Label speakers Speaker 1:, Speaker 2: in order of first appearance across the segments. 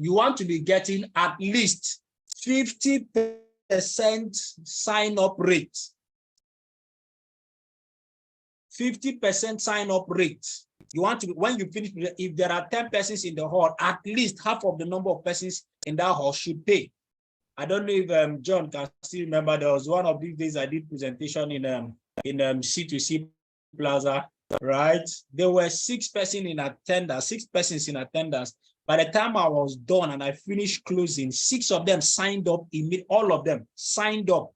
Speaker 1: you want to be getting at least 50% sign-up rate. 50% sign-up rate. You want to, when you finish, if there are 10 persons in the hall, at least half of the number of persons in that hall should pay. I don't know if John can still remember, there was one of these days I did presentation in C2C Plaza, right? There were 6 persons in attendance. By the time I was done and I finished closing, 6 of them signed up, all of them signed up.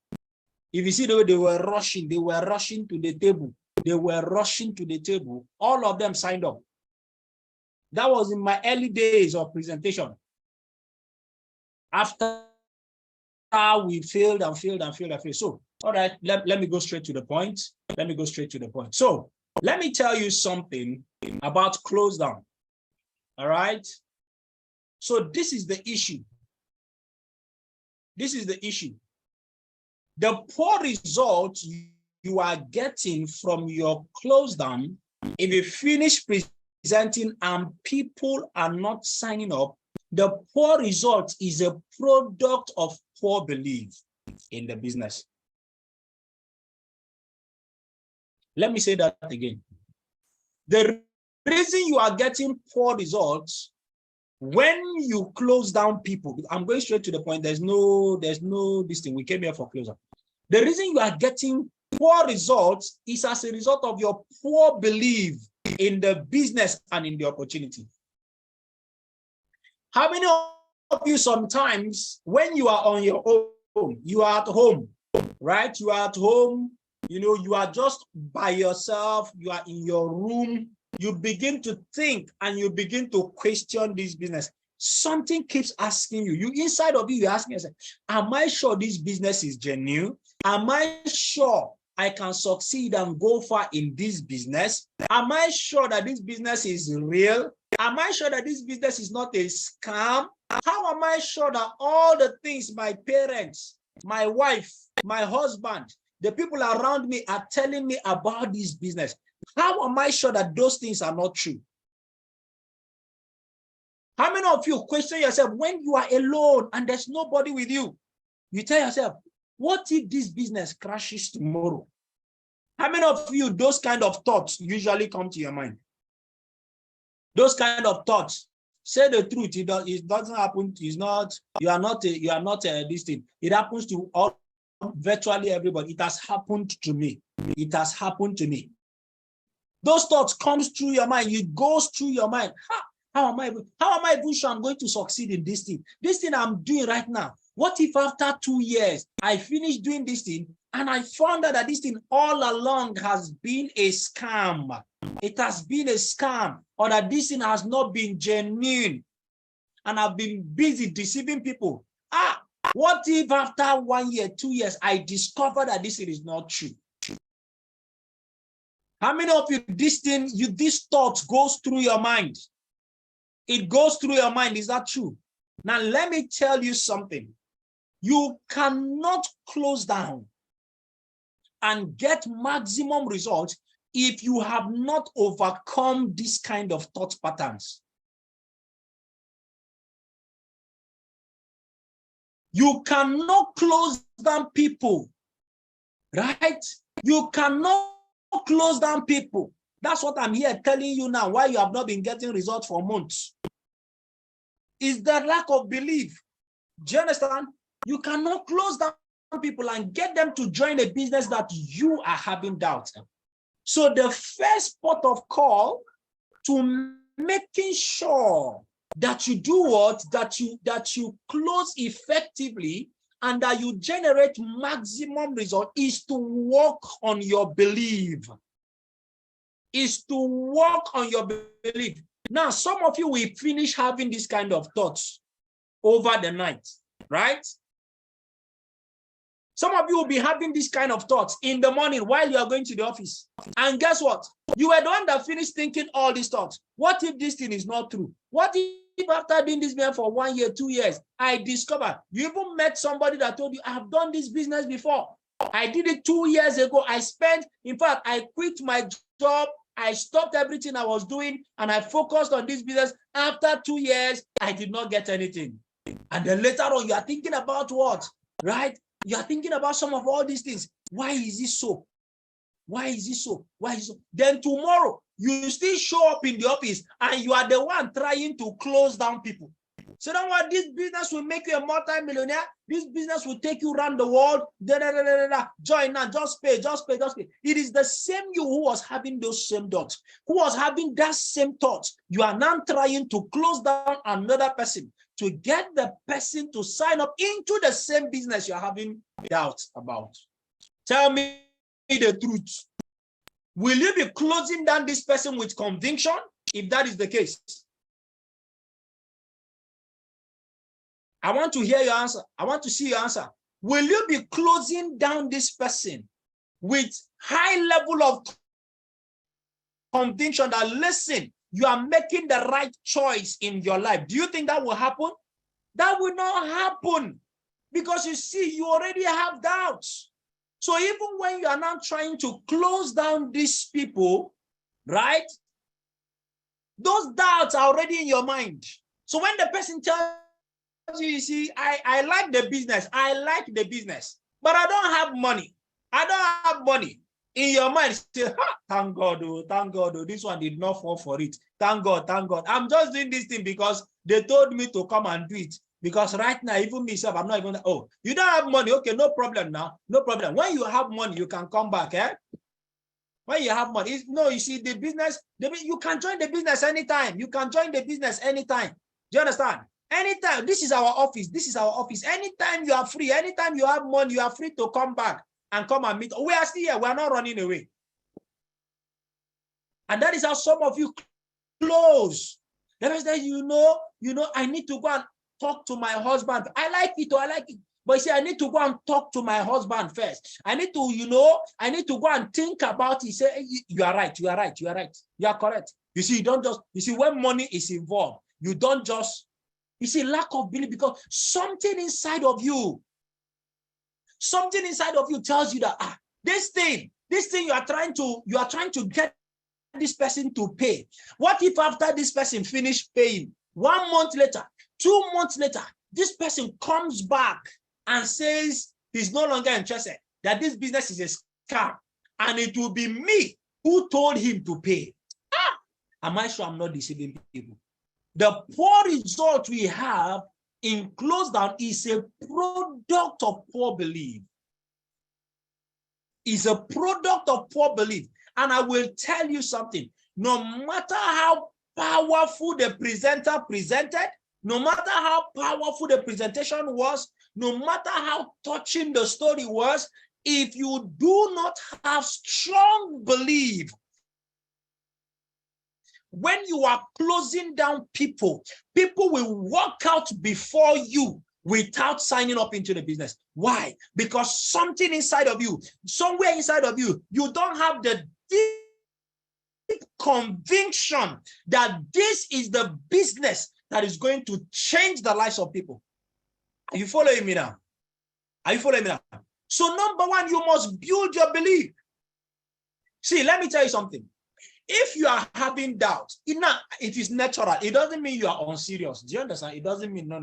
Speaker 1: If you see the way they were rushing to the table. They were rushing to the table. All of them signed up. That was in my early days of presentation. After we failed. So, all right, let me go straight to the point. So, let me tell you something about close down. All right. So, this is the issue. The poor results you are getting from your close down, if you finish presenting and people are not signing up, the poor result is a product of poor belief in the business. Let me say that again. The reason you are getting poor results when you close down people, I'm going straight to the point. There's no this thing. We came here for close up. The reason you are getting poor results is as a result of your poor belief in the business and in the opportunity. How many of you sometimes when you are on your own, you are at home, right? You are at home, you are just by yourself, you are in your room, you begin to think and you begin to question this business. Something keeps asking you, inside of you, you're asking yourself, am I sure this business is genuine? Am I sure I can succeed and go far in this business? Am I sure that this business is real? Am I sure that this business is not a scam? How am I sure that all the things my parents, my wife, my husband, the people around me are telling me about this business? How am I sure that those things are not true? How many of you question yourself when you are alone and there's nobody with you? You tell yourself, what if this business crashes tomorrow? How many of you, those kind of thoughts usually come to your mind? Those kind of thoughts, say the truth, it doesn't happen, you are not this thing. It happens to virtually everybody. It has happened to me. Those thoughts comes through your mind, it goes through your mind. How am I even sure I'm going to succeed in this thing? This thing I'm doing right now. What if after 2 years, I finish doing this thing and I found out that this thing all along has been a scam? It has been a scam, or that this thing has not been genuine and I've been busy deceiving people. What if after 1 year, 2 years, I discover that this thing is not true? How many of you, this thought goes through your mind? It goes through your mind. Is that true? Now, let me tell you something. You cannot close down and get maximum results if you have not overcome this kind of thought patterns. You cannot close down people, right? You cannot close down people. That's what I'm here telling you now, why you have not been getting results for months. Is the lack of belief. Do you understand? You cannot close down people and get them to join a business that you are having doubts. So the first port of call to making sure that you do what? That you close effectively and that you generate maximum result is to work on your belief. Now, some of you will finish having this kind of thoughts over the night, right? Some of you will be having this kind of thoughts in the morning while you are going to the office. And guess what? You were the one that finished thinking all these thoughts. What if this thing is not true? What if after doing this business for 1 year, 2 years, I discovered you even met somebody that told you, I have done this business before. I did it 2 years ago. In fact, I quit my job I stopped everything I was doing and I focused on this business. After 2 years, I did not get anything. And then later on, you are thinking about what? Right? You are thinking about some of all these things. Why is it so? Why is it so? Why is it so? Then tomorrow, you still show up in the office and you are the one trying to close down people. So don't worry, this business will make you a multi-millionaire. This business will take you around the world. Join now, just pay. It is the same you who was having those same thoughts, who was having that same thoughts. You are now trying to close down another person to get the person to sign up into the same business you're having doubts about. Tell me the truth. Will you be closing down this person with conviction if that is the case? I want to hear your answer. I want to see your answer. Will you be closing down this person with high level of conviction that, listen, you are making the right choice in your life? Do you think that will happen? That will not happen because you see, you already have doubts. So even when you are now trying to close down these people, right? Those doubts are already in your mind. So when the person tells you, you see, I like the business, but I don't have money. I don't have money. In your mind, say, thank God, this one did not fall for it. Thank God. I'm just doing this thing because they told me to come and do it. Because right now, even myself, I'm not even, oh, you don't have money. Okay, no problem now. No problem. When you have money, you can come back, eh? When you have money, no, you see, the business, you can join the business anytime. You can join the business anytime. Do you understand? Anytime. This is our office. Anytime you are free, anytime you have money, you are free to come back and come and meet. We are still here. We are not running away. And that is how some of you close. The rest that you know, I need to go and talk to my husband. I like it. But you see, I need to go and talk to my husband first. I need to, I need to go and think about it. Say, you are right. You are correct. You see, when money is involved, you don't just, you see, lack of belief, because something inside of you tells you that, this thing you are trying to get this person to pay. What if after this person finish paying, 1 month later, 2 months later, this person comes back and says he's no longer interested, that this business is a scam, and it will be me who told him to pay? Am I sure I'm not deceiving people? The poor result we have in close down is a product of poor belief. Is a product of poor belief. And I will tell you something, no matter how powerful the presenter presented, no matter how powerful the presentation was, no matter how touching the story was, if you do not have strong belief, when you are closing down people will walk out before you without signing up into the business. Why? Because something inside of you, somewhere inside of you, you don't have the deep conviction that this is the business that is going to change the lives of people. Are you following me now? So number one, you must build your belief. See, let me tell you something. If you are having doubt, it is natural. It doesn't mean you are unserious. Do you understand? It doesn't mean no.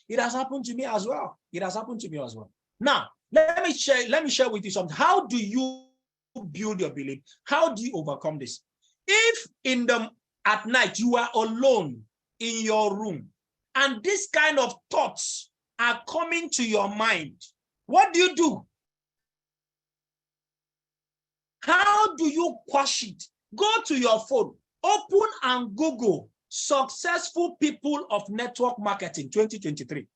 Speaker 1: It has happened to me as well. Now, let me share with you something. How do you build your belief? How do you overcome this? If at night you are alone in your room and this kind of thoughts are coming to your mind, what do? How do you quash it? Go to your phone, open and Google successful people of network marketing 2023.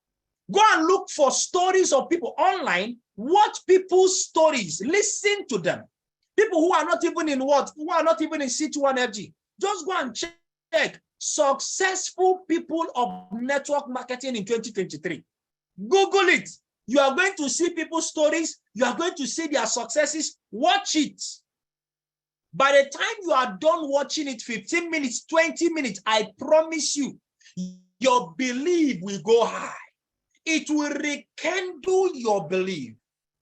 Speaker 1: Go and look for stories of people online. Watch people's stories. Listen to them. People who are not even in C21FG. Just go and check successful people of network marketing in 2023. Google it. You are going to see people's stories. You are going to see their successes. Watch it. By the time you are done watching it, 15 minutes, 20 minutes, I promise you, your belief will go high. It will rekindle your belief.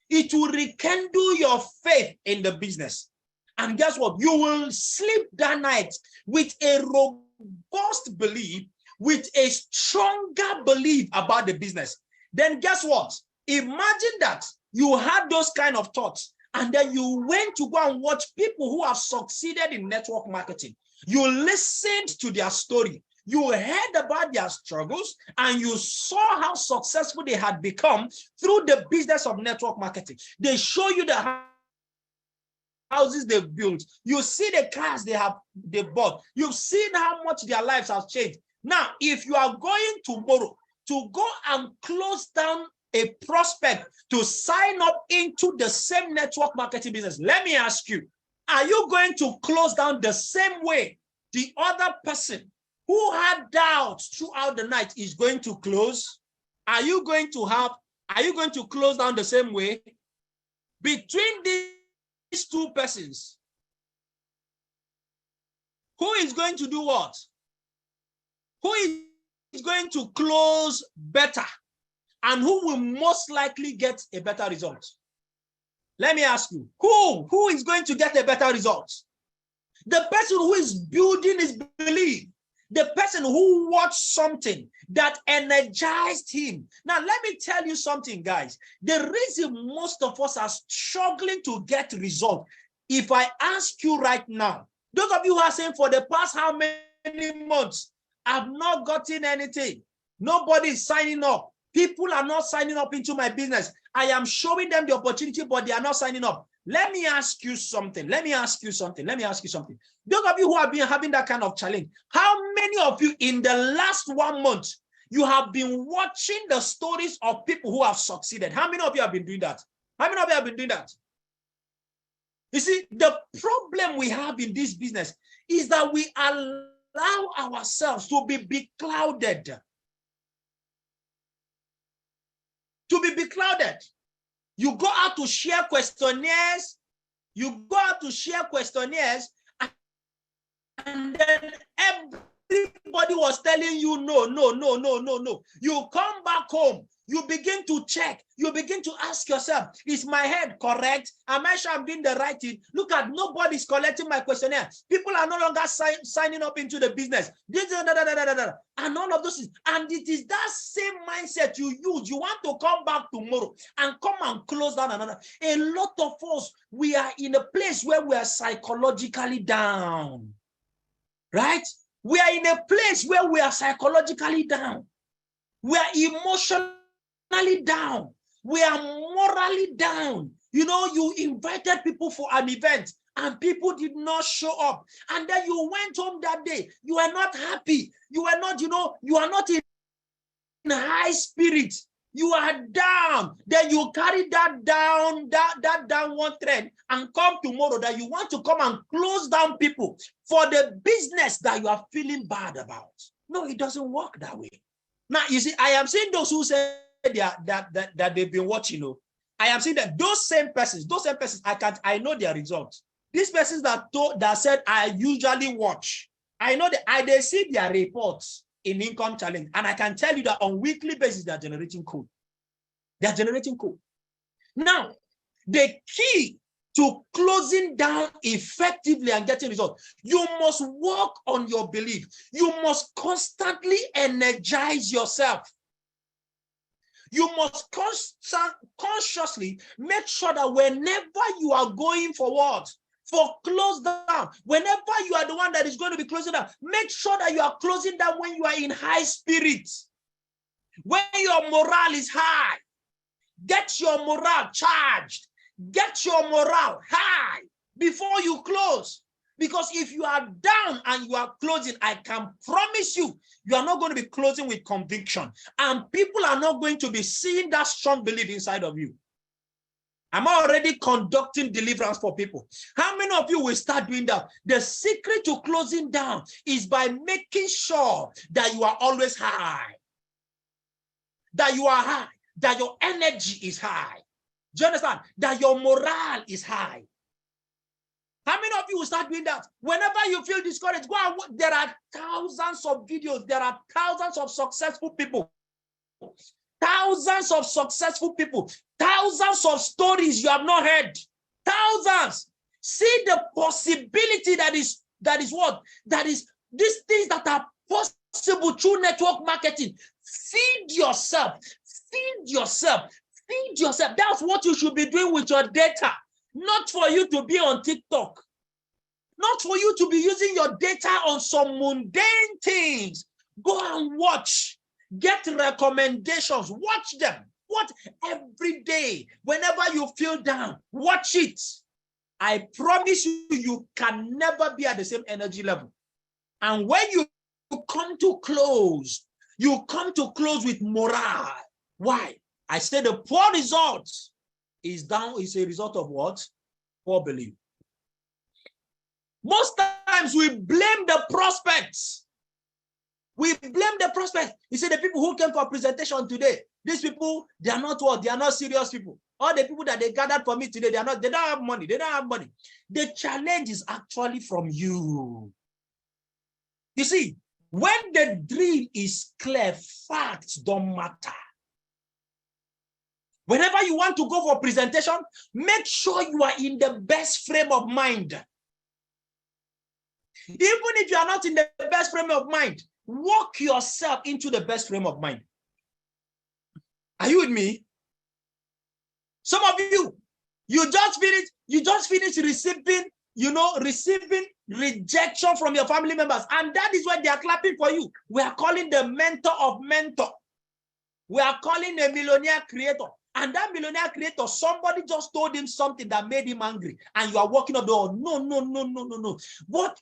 Speaker 1: It will rekindle your faith in the business. And guess what? You will sleep that night with a robust belief, with a stronger belief about the business. Then guess what? Imagine that you had those kind of thoughts, and then you went to go and watch people who have succeeded in network marketing. You listened to their story. You heard about their struggles, and you saw how successful they had become through the business of network marketing. They show you the houses they've built. You see the cars they bought. You've seen how much their lives have changed. Now, if you are going tomorrow to go and close down a prospect to sign up into the same network marketing business, let me ask you, are you going to close down the same way the other person who had doubts throughout the night is going to close? Are you going to close down the same way? Between these two persons, who is going to do what? Who is going to close better? And who will most likely get a better result? Let me ask you, who is going to get a better result? The person who is building his belief, the person who watched something that energized him. Now, let me tell you something, guys. The reason most of us are struggling to get results, if I ask you right now, those of you who are saying for the past how many months, I've not gotten anything. Nobody is signing up. People are not signing up into my business. I am showing them the opportunity, but they are not signing up. Let me ask you something. Those of you who have been having that kind of challenge, how many of you in the last 1 month, you have been watching the stories of people who have succeeded? How many of you have been doing that? How many of you have been doing that? You see, the problem we have in this business is that we allow ourselves to be beclouded. You go out to share questionnaires. And then everybody was telling you no. You come back home. You begin to check. You begin to ask yourself, is my head correct? Am I sure I'm doing the right thing? Look at, nobody's collecting my questionnaire. People are no longer signing up into the business. And all of those things. And it is that same mindset you use. You want to come back tomorrow and come and close down another. A lot of us, we are in a place where we are psychologically down. Right? We are in a place where we are psychologically down. We are emotionally down. We are morally down. You know, you invited people for an event and people did not show up. And then you went home that day. You are not happy. You are not, you are not in high spirits. You are down. Then you carry that down, that downward trend and come tomorrow that you want to come and close down people for the business that you are feeling bad about. No, it doesn't work that way. Now, you see, I am seeing those who say that they've been watching. I am seeing that those same persons, I know their results. These persons that said, I usually watch, I know that they see their reports in Income Challenge, and I can tell you that on weekly basis, they're generating code. They're generating code. Now, the key to closing down effectively and getting results, you must work on your belief. You must constantly energize yourself. You must consciously make sure that whenever you are going forward, for close down, whenever you are the one that is going to be closing down, make sure that you are closing down when you are in high spirits, when your morale is high. Get your morale charged. Get your morale high before you close. Because if you are down and you are closing, I can promise you, you are not going to be closing with conviction. And people are not going to be seeing that strong belief inside of you. I'm already conducting deliverance for people. How many of you will start doing that? The secret to closing down is by making sure that you are always high. That you are high. That your energy is high. Do you understand? That your morale is high. How many of you will start doing that? Whenever you feel discouraged, go and watch. There are thousands of videos. There are thousands of successful people. Thousands of successful people. Thousands of stories you have not heard. Thousands. See the possibility that is what? That is these things that are possible through network marketing. Feed yourself. Feed yourself. Feed yourself. That's what you should be doing with your data. Not for you to be on TikTok. Not for you to be using your data on some mundane things. Go and watch. Get recommendations. Watch them. Watch every day. Whenever you feel down, watch it. I promise you, you can never be at the same energy level. And when you come to close, you come to close with morale. Why? I say the poor result is a result of what? Poor belief. Most times we blame the prospects. We blame the prospects. You see, the people who came for presentation today, these people, they are not what? They are not serious people. All the people that they gathered for me today, they don't have money. They don't have money. The challenge is actually from you. You see, when the dream is clear, facts don't matter. Whenever you want to go for presentation, make sure you are in the best frame of mind. Even if you are not in the best frame of mind, walk yourself into the best frame of mind. Are you with me? Some of you, you just finished receiving, receiving rejection from your family members, and that is why they are clapping for you. We are calling the mentor of mentor. We are calling a millionaire creator. And that millionaire creator, somebody just told him something that made him angry. And you are walking up the door. No. What?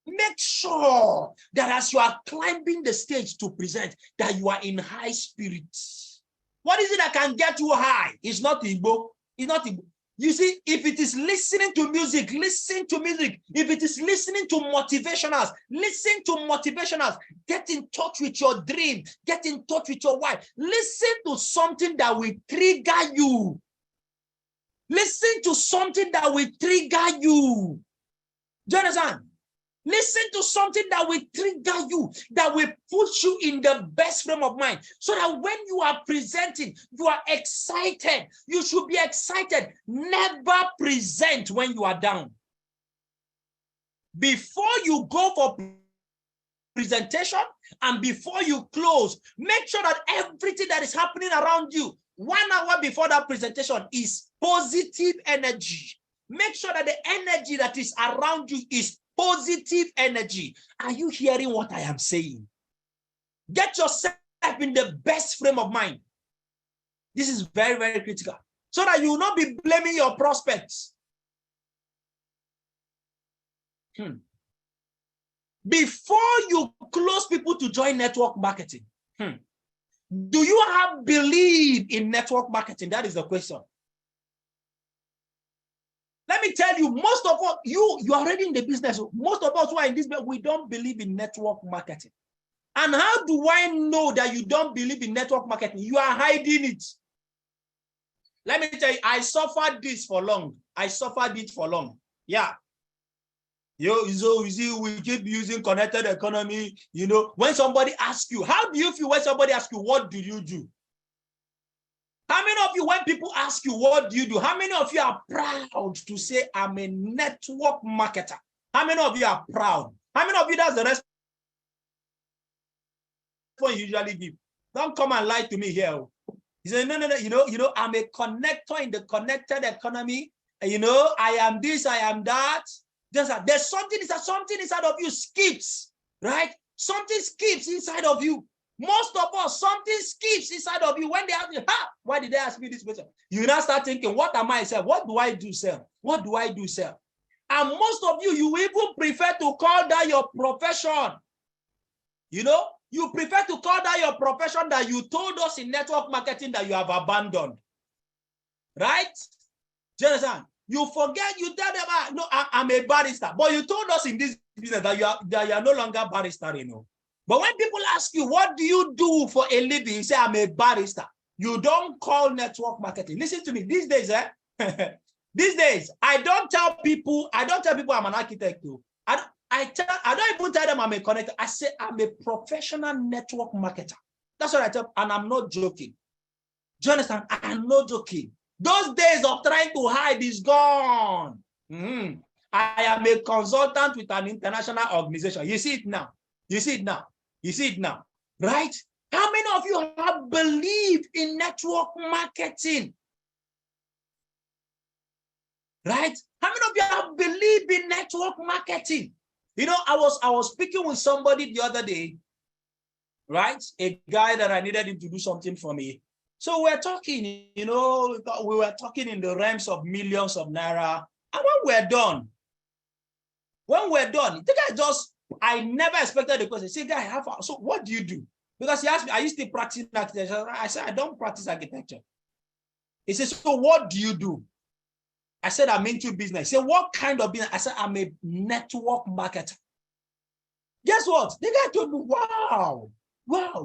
Speaker 1: Make sure that as you are climbing the stage to present, that you are in high spirits. What is it that can get you high? It's not Igbo. It's not Igbo. You see, if it is listening to music, listen to music. If it is listening to motivationals, listen to motivationals. Get in touch with your dream. Get in touch with your wife. Listen to something that will trigger you. Listen to something that will trigger you. Do you understand? Listen to something that will trigger you, that will put you in the best frame of mind, so that when you are presenting, you are excited. You should be excited. Never present when you are down. Before you go for presentation and before you close, make sure that everything that is happening around you 1 hour before that presentation is positive energy. Make sure that the energy that is around you is positive energy. Are you hearing what I am saying? Get yourself in the best frame of mind. This is very, very critical, so that you will not be blaming your prospects. Before you close people to join network marketing, do you have belief in network marketing? That is the question. Let me tell you, most of us, you are already in the business. Most of us who are in this business, we don't believe in network marketing. And how do I know that you don't believe in network marketing? You are hiding it. Let me tell you, I suffered this for long. I suffered it for long. Yeah. We keep using connected economy. When somebody asks you, how do you feel when somebody asks you, what do you do? How many of you, when people ask you, what do you do? How many of you are proud to say, I'm a network marketer? How many of you are proud? How many of you, that's the response you usually give? Don't come and lie to me here. You say, no, I'm a connector in the connected economy. I am this, I am that. There's something inside of you skips, right? Something skips inside of you. Most of us, something skips inside of you when they ask you, why did they ask me this question? You now start thinking, what am I, sir? What do I do, sir? What do I do, sir? And most of you, you even prefer to call that your profession. You prefer to call that your profession that you told us in network marketing that you have abandoned. Right? Do you understand? You forget, you tell them, no, I'm a barrister. But you told us in this business that you are no longer barrister, But when people ask you, what do you do for a living? You say, I'm a barrister. You don't call network marketing. Listen to me. These days, these days, I don't tell people I'm an architect too. I don't even tell them I'm a connector. I say I'm a professional network marketer. That's what I tell, and I'm not joking. Do you understand? I'm not joking. Those days of trying to hide is gone. I am a consultant with an international organization. You see it now. You see it now. You see it now. Right? How many of you have believed in network marketing? Right? How many of you have believed in network marketing? You know, I was speaking with somebody the other day, right? A guy that I needed him to do something for me. So we're talking, you know, we were talking in the realms of millions of naira. And when we're done, the guy just, I never expected the question. Say, guy, so what do you do? Because he asked me, I used to practice architecture. I said, I don't practice architecture. He said, so what do you do? I said, I'm into business. He said, what kind of business? I said, I'm a network marketer. Guess what? The guy told me, wow,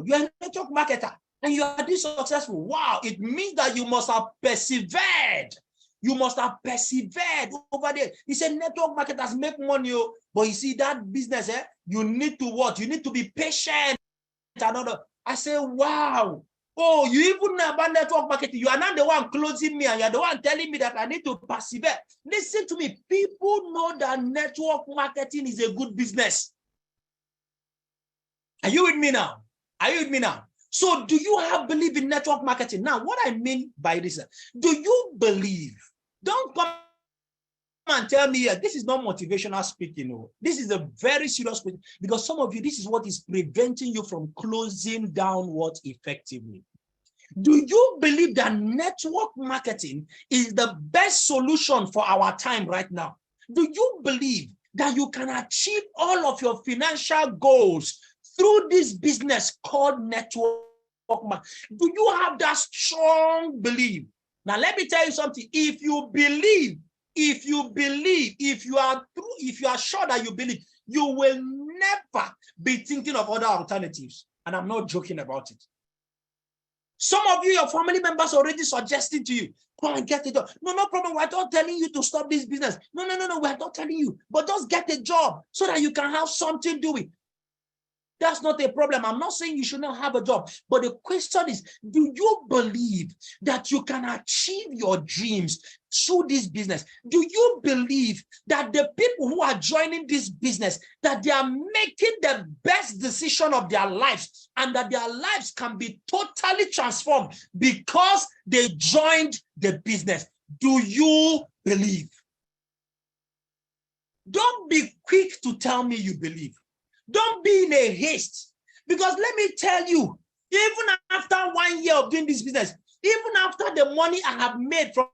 Speaker 1: you're a network marketer and you are this successful. Wow, it means that you must have persevered. You must have persevered over there. He said, network marketers make money, but you see that business, you need to what? You need to be patient. I said, wow. Oh, you even know about network marketing. You are not the one closing me and you're the one telling me that I need to persevere. Listen to me. People know that network marketing is a good business. Are you with me now? Are you with me now? So do you have belief in network marketing? Now, what I mean by this, do you believe? Don't come and tell me, this is not motivational speaking. No. This is a very serious question because some of you, this is what is preventing you from closing down what effectively. Do you believe that network marketing is the best solution for our time right now? Do you believe that you can achieve all of your financial goals through this business called network marketing? Do you have that strong belief? Now, let me tell you something. If you believe, if you are sure that you believe, you will never be thinking of other alternatives. And I'm not joking about it. Some of you, your family members already suggesting to you, go and get a job. No problem. We're not telling you to stop this business. No. We're not telling you, but just get a job so that you can have something doing. That's not a problem. I'm not saying you should not have a job. But the question is, do you believe that you can achieve your dreams through this business? Do you believe that the people who are joining this business, that they are making the best decision of their lives and that their lives can be totally transformed because they joined the business? Do you believe? Don't be quick to tell me you believe. Don't be in a haste, because let me tell you, even after 1 year of doing this business, even after the money I have made from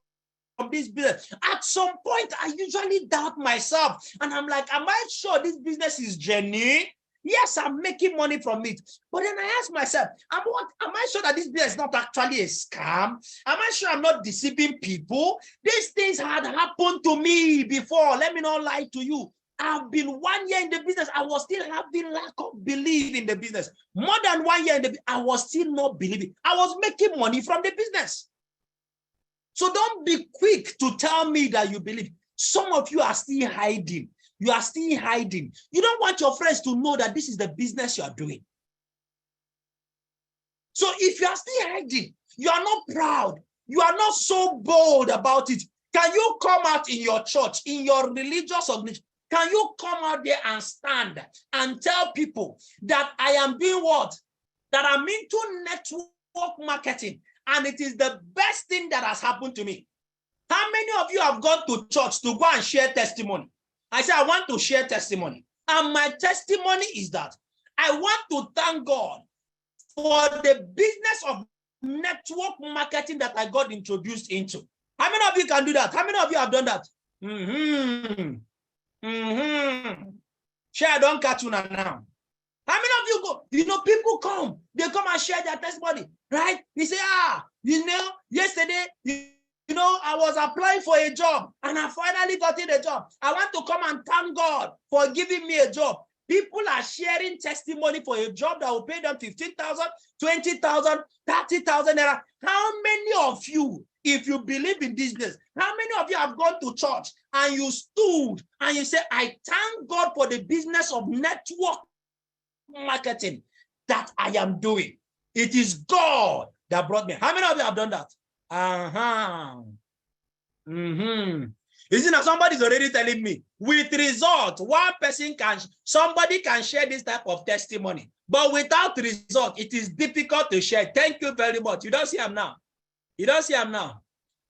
Speaker 1: this business, at some point I usually doubt myself and I'm like, am I sure this business is genuine? Yes, I'm making money from it. But then I ask myself, am I sure that this business is not actually a scam? Am I sure I'm not deceiving people? These things had happened to me before. Let me not lie to you. I've been 1 year in the business. I was still having lack of belief in the business. More than 1 year in the I was still not believing. I was making money from the business. So don't be quick to tell me that you believe. Some of you are still hiding. You are still hiding. You don't want your friends to know that this is the business you are doing. So if you are still hiding, you are not proud. You are not so bold about it. Can you come out in your church, in your religious organization? Can you come out there and stand and tell people that I am doing what? That I'm into network marketing and it is the best thing that has happened to me. How many of you have gone to church to go and share testimony? I said, I want to share testimony. And my testimony is that I want to thank God for the business of network marketing that I got introduced into. How many of you can do that? How many of you have done that? Share, don't catch you now. How many of you go? You know, people come, they come and share their testimony, right? They say, yesterday, you know, I was applying for a job and I finally got in a job. I want to come and thank God for giving me a job. People are sharing testimony for a job that will pay them 15,000, 20,000, 30,000 naira. How many of you, if you believe in this business, how many of you have gone to church and you stood and you said, I thank God for the business of network marketing that I am doing. It is God that brought me. How many of you have done that? Isn't that somebody's already telling me with result, somebody can share this type of testimony, but without result, it is difficult to share. Thank you very much. You don't see him now. You don't see him now.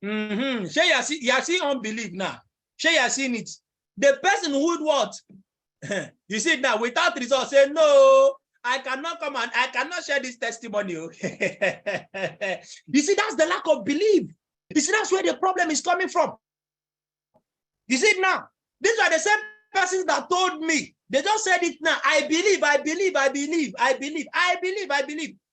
Speaker 1: Share you see unbelief now. Share you seen it. The person who would what? You see it now, without result, say no. I cannot come and I cannot share this testimony. You see, that's the lack of belief. You see, that's where the problem is coming from. You see it now. These are the same persons that told me. They just said it now. I believe.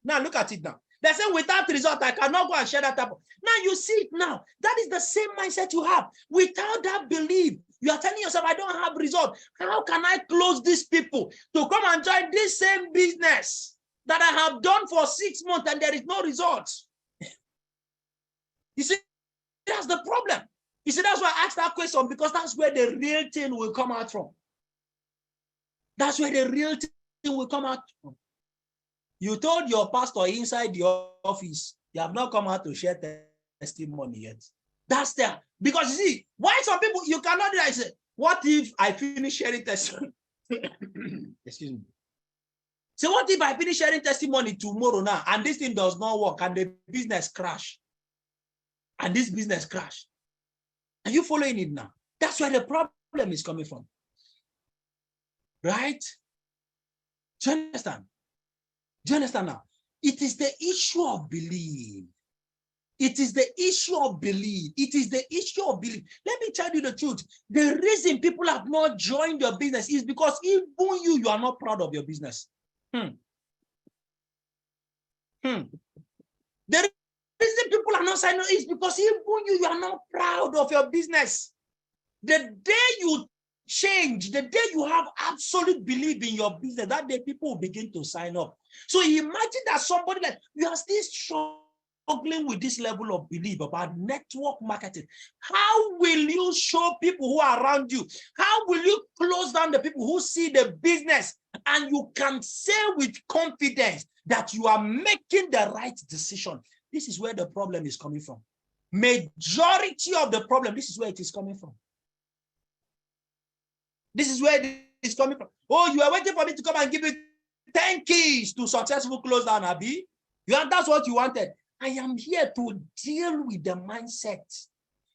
Speaker 1: Now look at it now. They say without result, I cannot go and share that type of. Now you see it now. That is the same mindset you have. Without that belief, you are telling yourself, I don't have result. How can I close these people to come and join this same business that I have done for 6 months and there is no result? You see, that's the problem. You see, that's why I asked that question, because that's where the real thing will come out from. That's where the real thing will come out from. You told your pastor inside your office, you have not come out to share testimony yet. That's there. Because you see, why some people, you cannot do that. I say, what if I finish sharing testimony? Excuse me. So what if I finish sharing testimony tomorrow now, and this thing does not work, and the business crash? And this business crash. Are you following it now? That's where the problem is coming from. Right? Do you understand? Do you understand now? It is the issue of belief. It is the issue of belief. It is the issue of belief. Let me tell you the truth. The reason people have not joined your business is because even you are not proud of your business. The reason people are not signing is because even you are not proud of your business. The day you change, the day you have absolute belief in your business, that day people will begin to sign up. So imagine that somebody like you are still struggling with this level of belief about network marketing. How will you show people who are around you? How will you close down the people who see the business and you can say with confidence that you are making the right decision? This is where the problem is coming from. Majority of the problem, this is where it is coming from. This is where it is coming from. Oh, you are waiting for me to come and give you 10 keys to successful close down, Abi. That's what you wanted. I am here to deal with the mindset.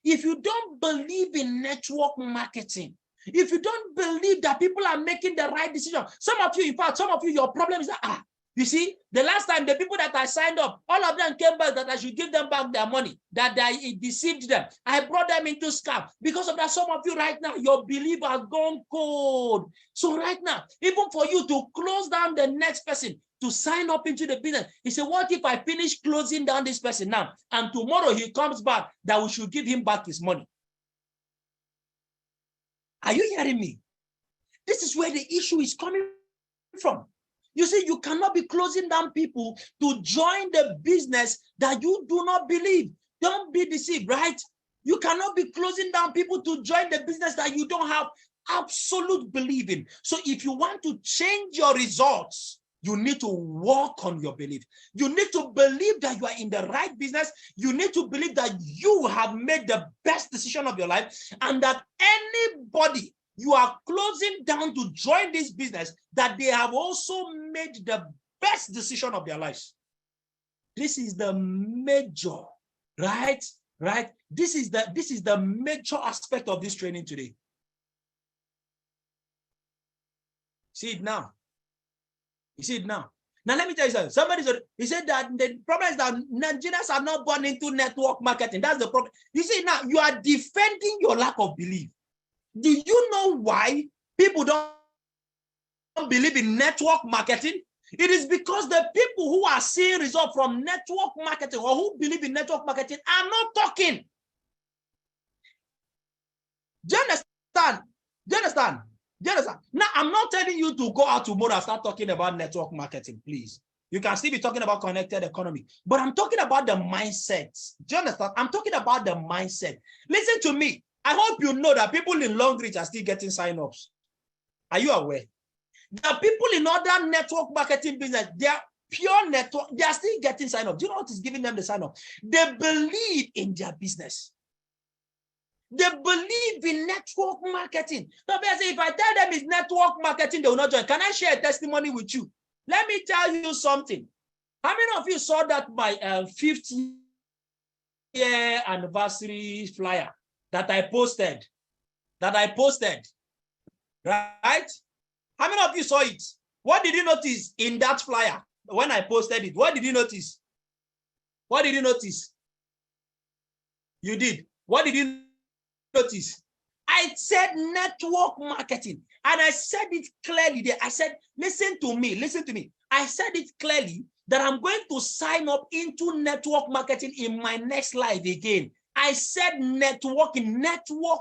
Speaker 1: If you don't believe in network marketing, if you don't believe that people are making the right decision, some of you, in fact, your problem is that, you see, the last time the people that I signed up, all of them came back that I should give them back their money, that it deceived them. I brought them into scam. Because of that, some of you right now, your belief has gone cold. So right now, even for you to close down the next person to sign up into the business, he said, what if I finish closing down this person now, and tomorrow he comes back that we should give him back his money? Are you hearing me? This is where the issue is coming from. You see, you cannot be closing down people to join the business that you do not believe. Don't be deceived, right? You cannot be closing down people to join the business that you don't have absolute belief in. So if you want to change your results, you need to work on your belief. You need to believe that you are in the right business. You need to believe that you have made the best decision of your life, and that anybody you are closing down to join this business, that they have also made the best decision of their lives. This is the major, right? This is the major aspect of this training today. See it now. You see it now. Now let me tell you something. Somebody said, he said that the problem is that Nigerians are not born into network marketing. That's the problem. You see now, you are defending your lack of belief. Do you know why people don't believe in network marketing? It is because the people who are seeing results from network marketing, or who believe in network marketing, are not talking. Do you understand? Do you understand? Do you understand? Now, I'm not telling you to go out tomorrow and start talking about network marketing, please. You can still be talking about connected economy, but I'm talking about the mindset. Do you understand? I'm talking about the mindset. Listen to me. I hope you know that people in Long Reach are still getting sign-ups. Are you aware? The people in other network marketing business, pure network, they are still getting sign up. Do you know what is giving them the sign up? They believe in their business. They believe in network marketing. So if I tell them it's network marketing, they will not join. Can I share a testimony with you? Let me tell you something. How many of you saw that my 50th year anniversary flyer that I posted? Right? How many of you saw it? What did you notice in that flyer when I posted it? What did you notice? What did you notice? You did. What did you notice? I said network marketing, and I said it clearly there. I said, listen to me. I said it clearly that I'm going to sign up into network marketing in my next live again. I said network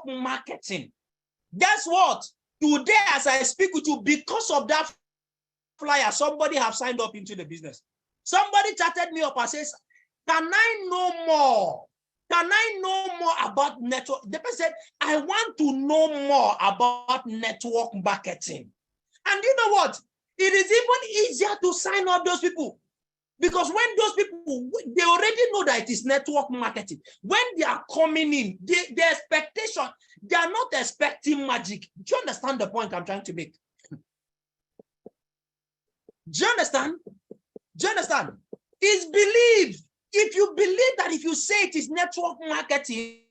Speaker 1: marketing. Guess what? Today, as I speak with you, because of that flyer, somebody have signed up into the business. Somebody chatted me up and says, can I know more? Can I know more about network? The person said, I want to know more about network marketing. And you know what? It is even easier to sign up those people. Because when those people, they already know that it is network marketing. When they are coming in, the expectation, they are not expecting magic. Do you understand the point I'm trying to make? Do you understand? Do you understand? It's believed. If you believe that if you say it is network marketing,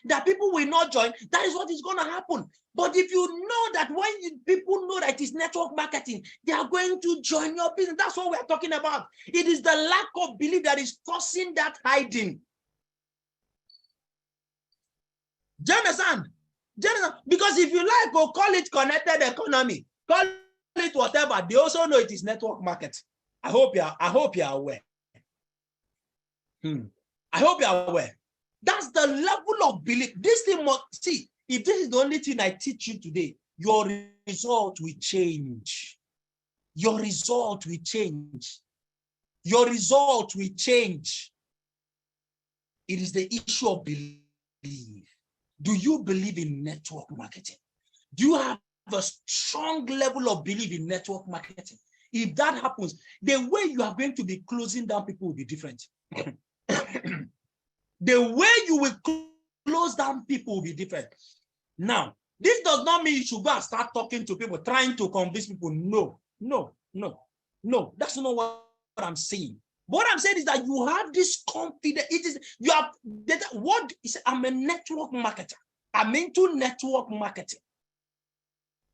Speaker 1: that people will not join, that is what is going to happen. But if you know that when people know that it is network marketing, they are going to join your business. That's what we are talking about. It is the lack of belief that is causing that hiding. Do you understand? Because if you like, go call it connected economy, call it whatever, they also know it is network marketing. I hope you are aware. I hope you are aware. That's the level of belief. This thing must, see, if this is the only thing I teach you today, your result will change. Your result will change. Your result will change. It is the issue of belief. Do you believe in network marketing? Do you have a strong level of belief in network marketing? If that happens, the way you are going to be closing down people will be different. The way you will close down people will be different. Now, this does not mean you should go and start talking to people, trying to convince people. No. That's not what I'm saying. What I'm saying is that you have this confidence. It is you have what is. I'm a network marketer. I'm into network marketing.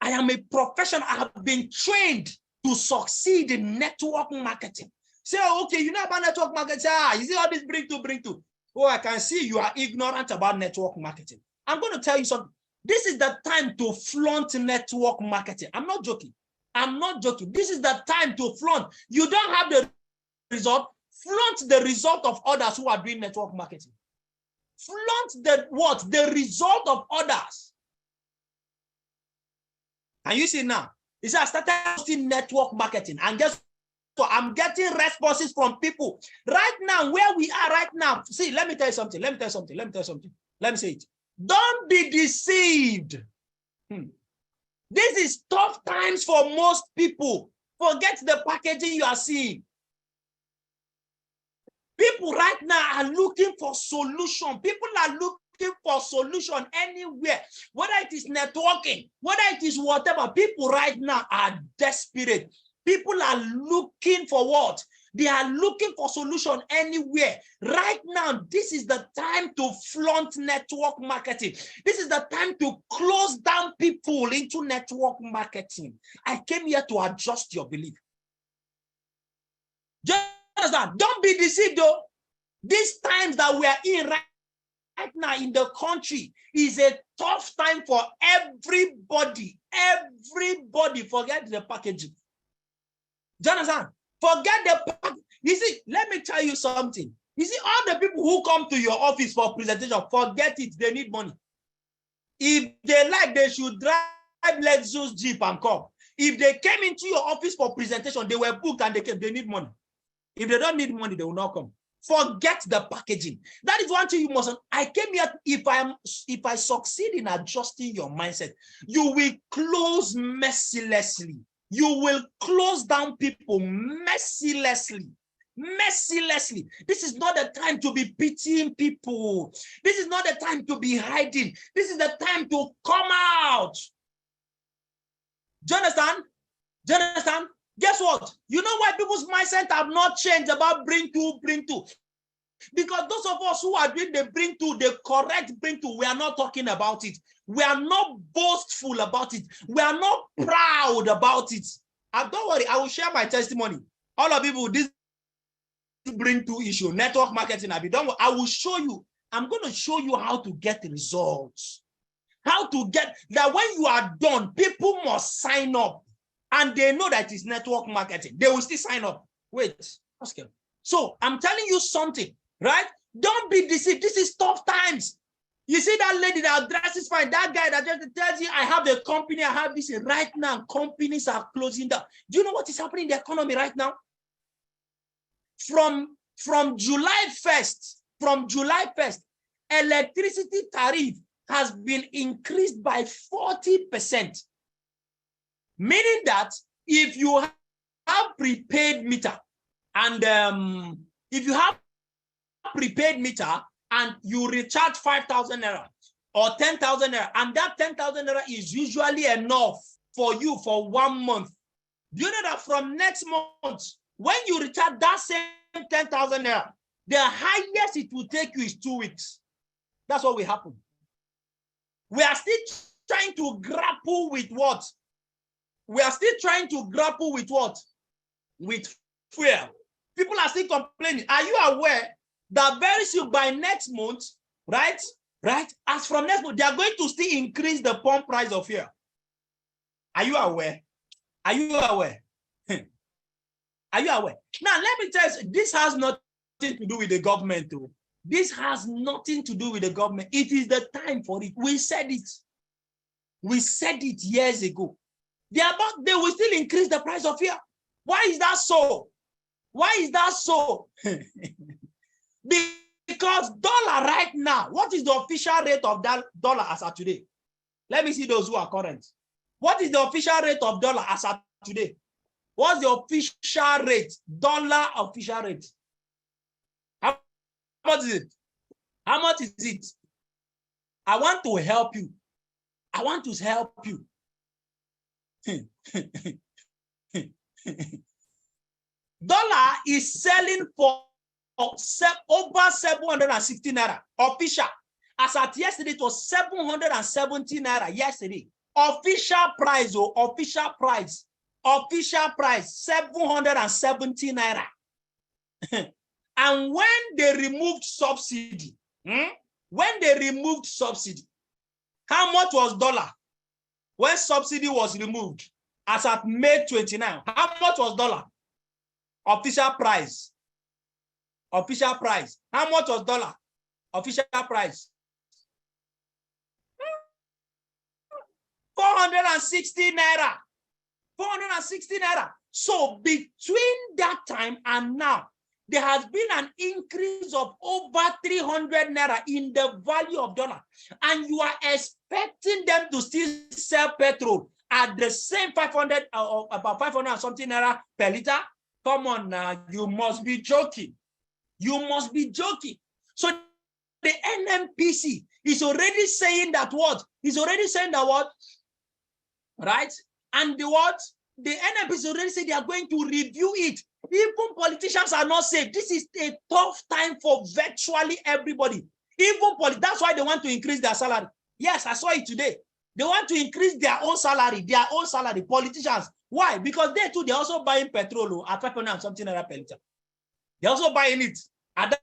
Speaker 1: I am a professional. I have been trained to succeed in network marketing. Say, okay, you know about network marketing. You see all this bring to. Oh, I can see you are ignorant about network marketing. I'm going to tell you something. This is the time to flaunt network marketing. I'm not joking. This is the time to flaunt. You don't have the result. Flaunt the result of others who are doing network marketing. Flaunt the result of others. And you see now, you see, I started posting network marketing, and guess what? I'm getting responses from people right now where we are right now. See, let me tell you something. Let me say it. Don't be deceived. This is tough times for most people. Forget the packaging you are seeing. People right now are looking for solution. People are looking for solution anywhere, whether it is networking, whether it is whatever. People right now are desperate. People are looking for what? They are looking for solution anywhere. Right now, this is the time to flaunt network marketing. This is the time to close down people into network marketing. I came here to adjust your belief. Just that. Don't be deceived, though. These times that we are in right now in the country is a tough time for everybody. Everybody, forget the packaging. Do you understand? Forget the packaging. You see, let me tell you something. You see, all the people who come to your office for presentation, forget it. They need money. If they like, they should drive Lexus Jeep and come. If they came into your office for presentation, they were booked and they came. They need money. If they don't need money, they will not come. Forget the packaging. That is one thing you must. I came here. If I succeed in adjusting your mindset, you will close mercilessly. You will close down people mercilessly. Mercilessly. This is not the time to be pitying people. This is not the time to be hiding. This is the time to come out. Do you understand? Do you understand? Guess what? You know why people's mindset have not changed about bring to? Because those of us who are doing the bring to, the correct bring to, we are not talking about it. We are not boastful about it. We are not proud about it. And don't worry, I will share my testimony. All of you, this bring to issue, network marketing, don't worry, I will show you. I'm going to show you how to get results. How to get that when you are done, people must sign up. And they know that it's network marketing. They will still sign up. Wait, okay. So I'm telling you something, right? Don't be deceived. This is tough times. You see that lady that dresses fine, that guy that just tells you, I have a company, I have this. Right now, companies are closing down. Do you know what is happening in the economy right now? From July 1st, electricity tariff has been increased by 40%. Meaning that if you have prepaid meter and you recharge 5,000 naira or 10,000 naira, and that 10,000 naira is usually enough for you for 1 month. Do you know that from next month, when you recharge that same 10,000 naira, the highest it will take you is 2 weeks. That's what will happen. We are still trying to grapple with what? We are still trying to grapple with what? With fear. People are still complaining. Are you aware that very soon by next month, right? As from next month, they are going to still increase the pump price of fuel. Are you aware? Are you aware? Are you aware? Now, let me tell you, this has nothing to do with the government, too. This has nothing to do with the government. It is the time for it. We said it. We said it years ago. They will still increase the price of fuel. Why is that so? Why is that so? Because dollar right now, what is the official rate of that dollar as of today? Let me see those who are current. What is the official rate of dollar as of today? What's the official rate? Dollar official rate. How much is it? How much is it? I want to help you. I want to help you. Dollar is selling for over 760 naira. Official. As at yesterday, it was 770 naira yesterday. Official price, official price. Official price, 770 naira. And when they removed subsidy, how much was dollar? When subsidy was removed, as at May 29, how much was dollar? Official price. Official price. How much was dollar? Official price. 460 naira. 460 naira. So between that time and now, there has been an increase of over 300 naira in the value of dollar. And you are expecting them to still sell petrol at the same 500 or about 500 and something naira per liter? Come on now, you must be joking. You must be joking. So the NNPC is already saying that what? He's already saying that what? Right? And the what? The NNPC already said they are going to review it. Even politicians are not safe. This is a tough time for virtually everybody. Even that's why they want to increase their salary. Yes, I saw it today. They want to increase their own salary, politicians. Why? Because they too, they're also buying petrol at 500 and something naira per liter. They're also buying it at that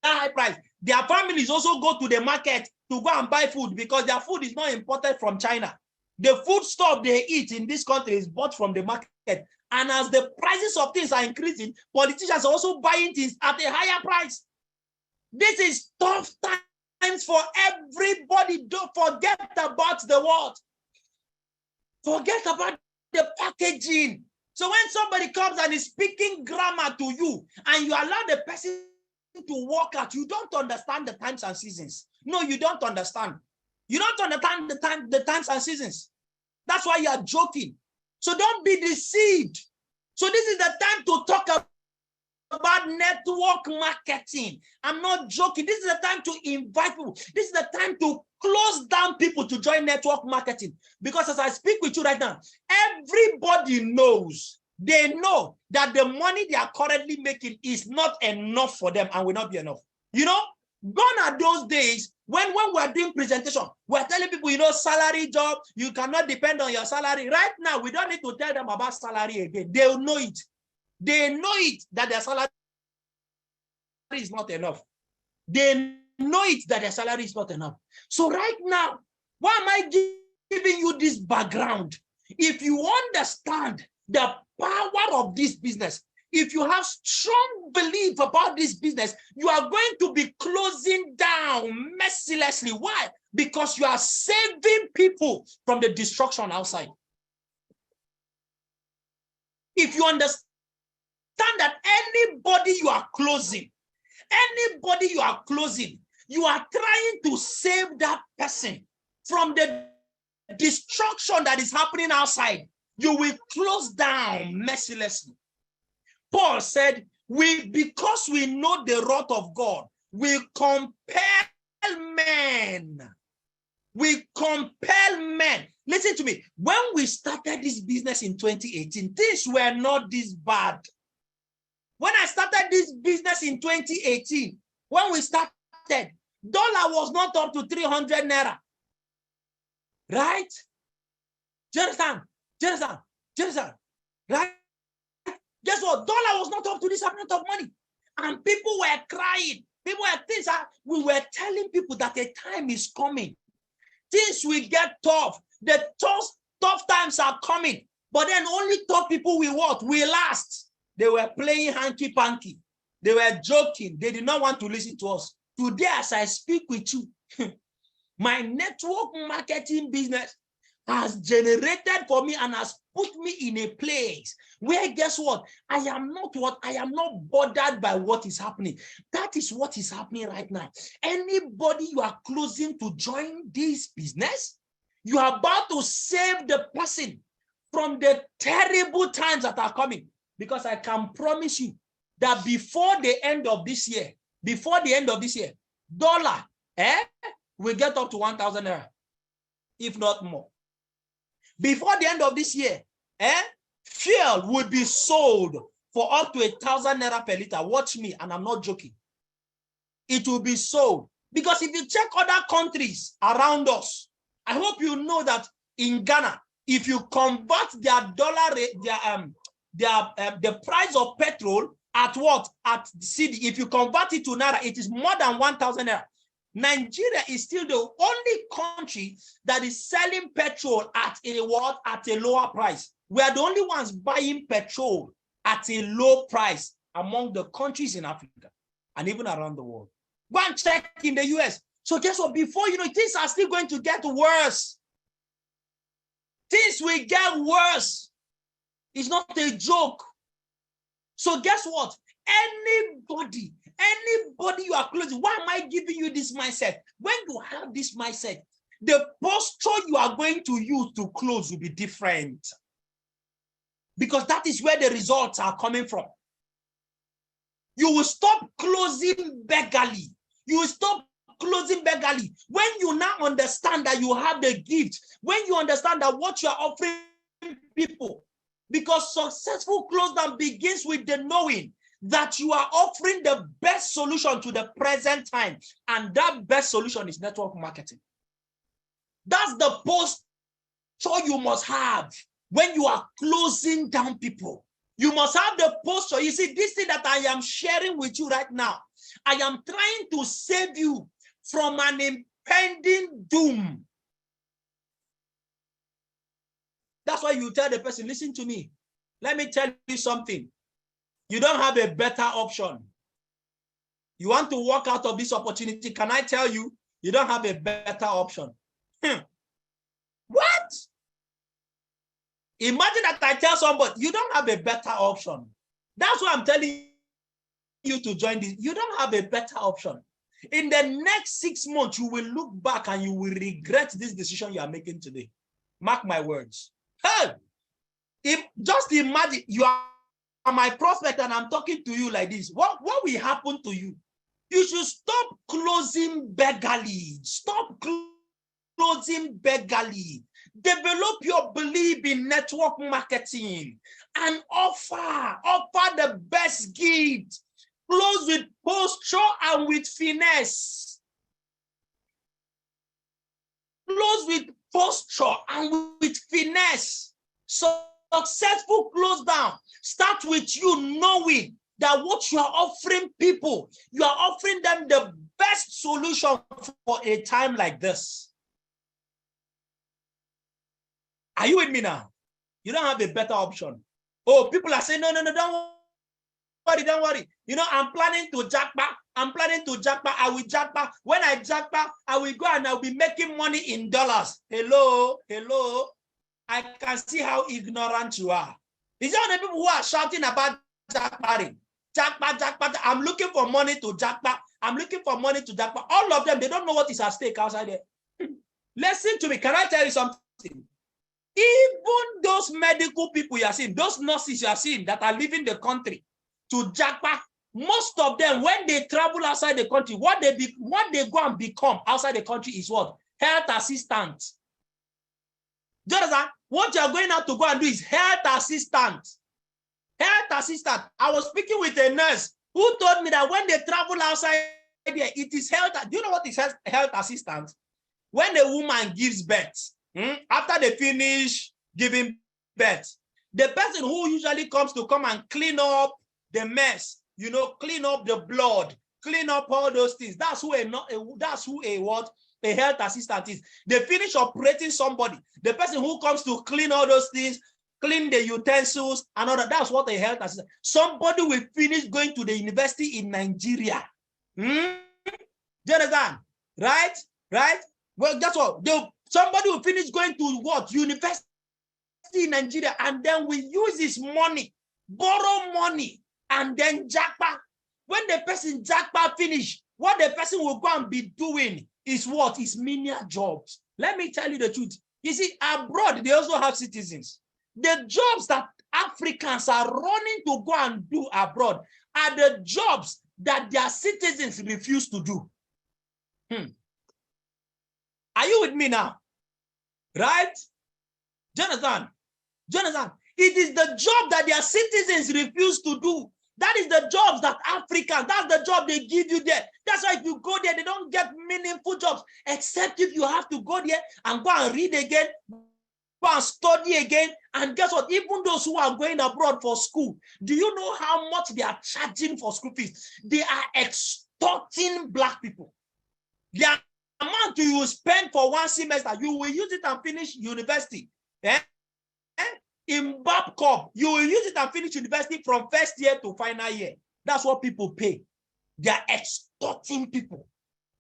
Speaker 1: high price. Their families also go to the market to go and buy food because their food is not imported from China. The food stuff they eat in this country is bought from the market. And as the prices of things are increasing, politicians are also buying things at a higher price. This is tough times for everybody. Don't forget about the what? Forget about the packaging. So when somebody comes and is speaking grammar to you and you allow the person to walk out, you don't understand the times and seasons. No, you don't understand. You don't understand the times and seasons. That's why you are joking. So don't be deceived. So this is the time to talk about network marketing. I'm not joking. This is the time to invite people. This is the time to close down people to join network marketing. Because as I speak with you right now, everybody knows, they know that the money they are currently making is not enough for them and will not be enough. You know, gone are those days when we're doing presentation, we're telling people, you know, salary job, you cannot depend on your salary. Right now, we don't need to tell them about salary again. They'll know it. They know it that their salary is not enough. They know it that their salary is not enough. So right now, why am I giving you this background? If you understand the power of this business, if you have strong belief about this business, you are going to be closing down mercilessly. Why? Because you are saving people from the destruction outside. If you understand that anybody you are closing, you are trying to save that person from the destruction that is happening outside, you will close down mercilessly. Paul said, because we know the wrath of God, we compel men. We compel men. Listen to me. When we started this business in 2018, things were not this bad. When I started this business in 2018, when we started, dollar was not up to 300 naira. Right? Do you understand? Right? Guess what? Dollar was not up to this amount of money. And people were crying. People were things. We were telling people that a time is coming. Things will get tough. The tough times are coming. But then only tough people will what? Will last. They were playing hanky-panky. They were joking. They did not want to listen to us. Today, as I speak with you, my network marketing business has generated for me and has put me in a place where, guess what? I am not bothered by what is happening. That is what is happening right now. Anybody you are closing to join this business, you are about to save the person from the terrible times that are coming. Because I can promise you that before the end of this year, dollar will get up to 1,000 naira, if not more. Before the end of this year, fuel will be sold for up to 1,000 naira per liter. Watch me, and I'm not joking. It will be sold. Because if you check other countries around us, I hope you know that in Ghana, if you convert their dollar rate, the price of petrol at what? At the city, if you convert it to naira, it is more than 1,000 naira. Nigeria is still the only country that is selling petrol at a lower price. We are the only ones buying petrol at a low price among the countries in Africa and even around the world. Go and check in the US. So guess what? Before you know, things are still going to get worse. Things will get worse. It's not a joke. So guess what? Anybody you are closing, why am I giving you this mindset? When you have this mindset, the posture you are going to use to close will be different. Because that is where the results are coming from. You will stop closing beggarly. You will stop closing beggarly. When you now understand that you have the gift, when you understand that what you are offering people, because successful close down begins with the knowing that you are offering the best solution to the present time. And that best solution is network marketing. That's the posture you must have when you are closing down people. You must have the posture. You see, this thing that I am sharing with you right now, I am trying to save you from an impending doom. That's why you tell the person, listen to me. Let me tell you something. You don't have a better option. You want to walk out of this opportunity. Can I tell you, you don't have a better option? What? Imagine that I tell somebody, you don't have a better option. That's why I'm telling you to join this. You don't have a better option. In the next 6 months, you will look back and you will regret this decision you are making today. Mark my words. Hey! Just imagine you are my prospect and I'm talking to you like this. What will happen to you? You should stop closing beggarly. Stop closing beggarly. Develop your belief in network marketing and offer the best gift. Close with posture and with finesse. Close with posture and with finesse. So successful close down start with you knowing that what you are offering people, you are offering them the best solution for a time like this. Are you with me now? You don't have a better option. Oh, people are saying, no, don't worry. You know, I'm planning to jackpot. I will jackpot. When I jackpot, I will go and I'll be making money in dollars. Hello. I can see how ignorant you are. Is there any people who are shouting about jackpotting? Jackpot. I'm looking for money to jackpot. All of them, they don't know what is at stake outside there. Listen to me. Can I tell you something? Even those medical people you are seeing, those nurses you are seeing that are leaving the country to jackpot, most of them, when they travel outside the country, what they go and become outside the country is what? Health assistants. Do you understand? What you are going out to go and do is health assistant. I was speaking with a nurse who told me that when they travel outside there, it is health. Do you know what is health assistant? When a woman gives birth, after they finish giving birth, the person who usually comes to come and clean up the mess, you know, clean up the blood, clean up all those things. That's who a health assistant is. They finish operating somebody. The person who comes to clean all those things, clean the utensils and all that. That's what a health assistant. Somebody will finish going to the university in Nigeria. Do you understand? Right? Well, that's what. Somebody will finish going to what? University in Nigeria, and then we use his money, borrow money, and then jackpot. When the person jackpot finish, what the person will go and be doing is what? Is menial jobs. Let me tell you the truth. You see, abroad, they also have citizens. The jobs that Africans are running to go and do abroad are the jobs that their citizens refuse to do. Are you with me now? Right? Jonathan, it is the job that their citizens refuse to do. That is the jobs that Africans, that's the job they give you there. That's why if you go there, they don't get meaningful jobs, except if you have to go there and go and read again, go and study again. And guess what? Even those who are going abroad for school, do you know how much they are charging for school fees? They are extorting black people. The amount you will spend for one semester, you will use it and finish university. In Babcock, you will use it and finish university from first year to final year. That's what people pay. They are extorting people.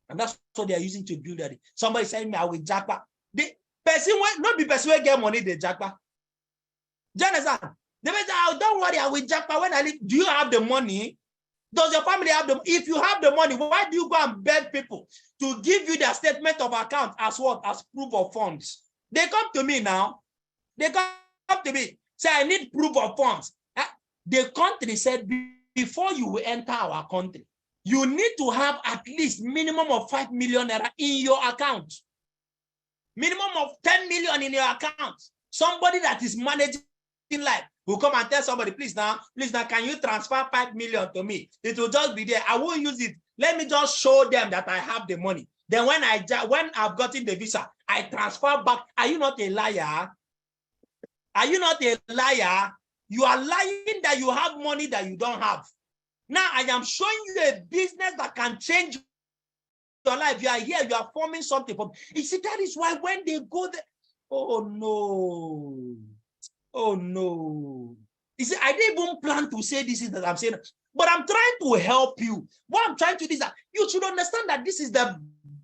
Speaker 1: And that's what they are using to build that. Somebody saying me, I will jackpot. The person will not be person will get money, they jackpot. Do you understand? They may say, oh, don't worry, I will jackpot when I leave. Do you have the money? Does your family have the? If you have the money, why do you go and beg people to give you their statement of account as what? As proof of funds. They come to me now. They come to me, say, I need proof of funds. The country said, before you will enter our country, you need to have at least minimum of 5 million naira in your account. Minimum of 10 million in your account. Somebody that is managing life will come and tell somebody, please now, can you transfer 5 million to me? It will just be there. I won't use it. Let me just show them that I have the money. Then when I've gotten the visa, I transfer back. Are you not a liar? Are you not a liar? You are lying that you have money that you don't have. Now I am showing you a business that can change your life. You are here, you are forming something. You see, that is why when they go there, oh no. You see, I didn't even plan to say this is that I'm saying, but I'm trying to help you. What I'm trying to do is that you should understand that this is the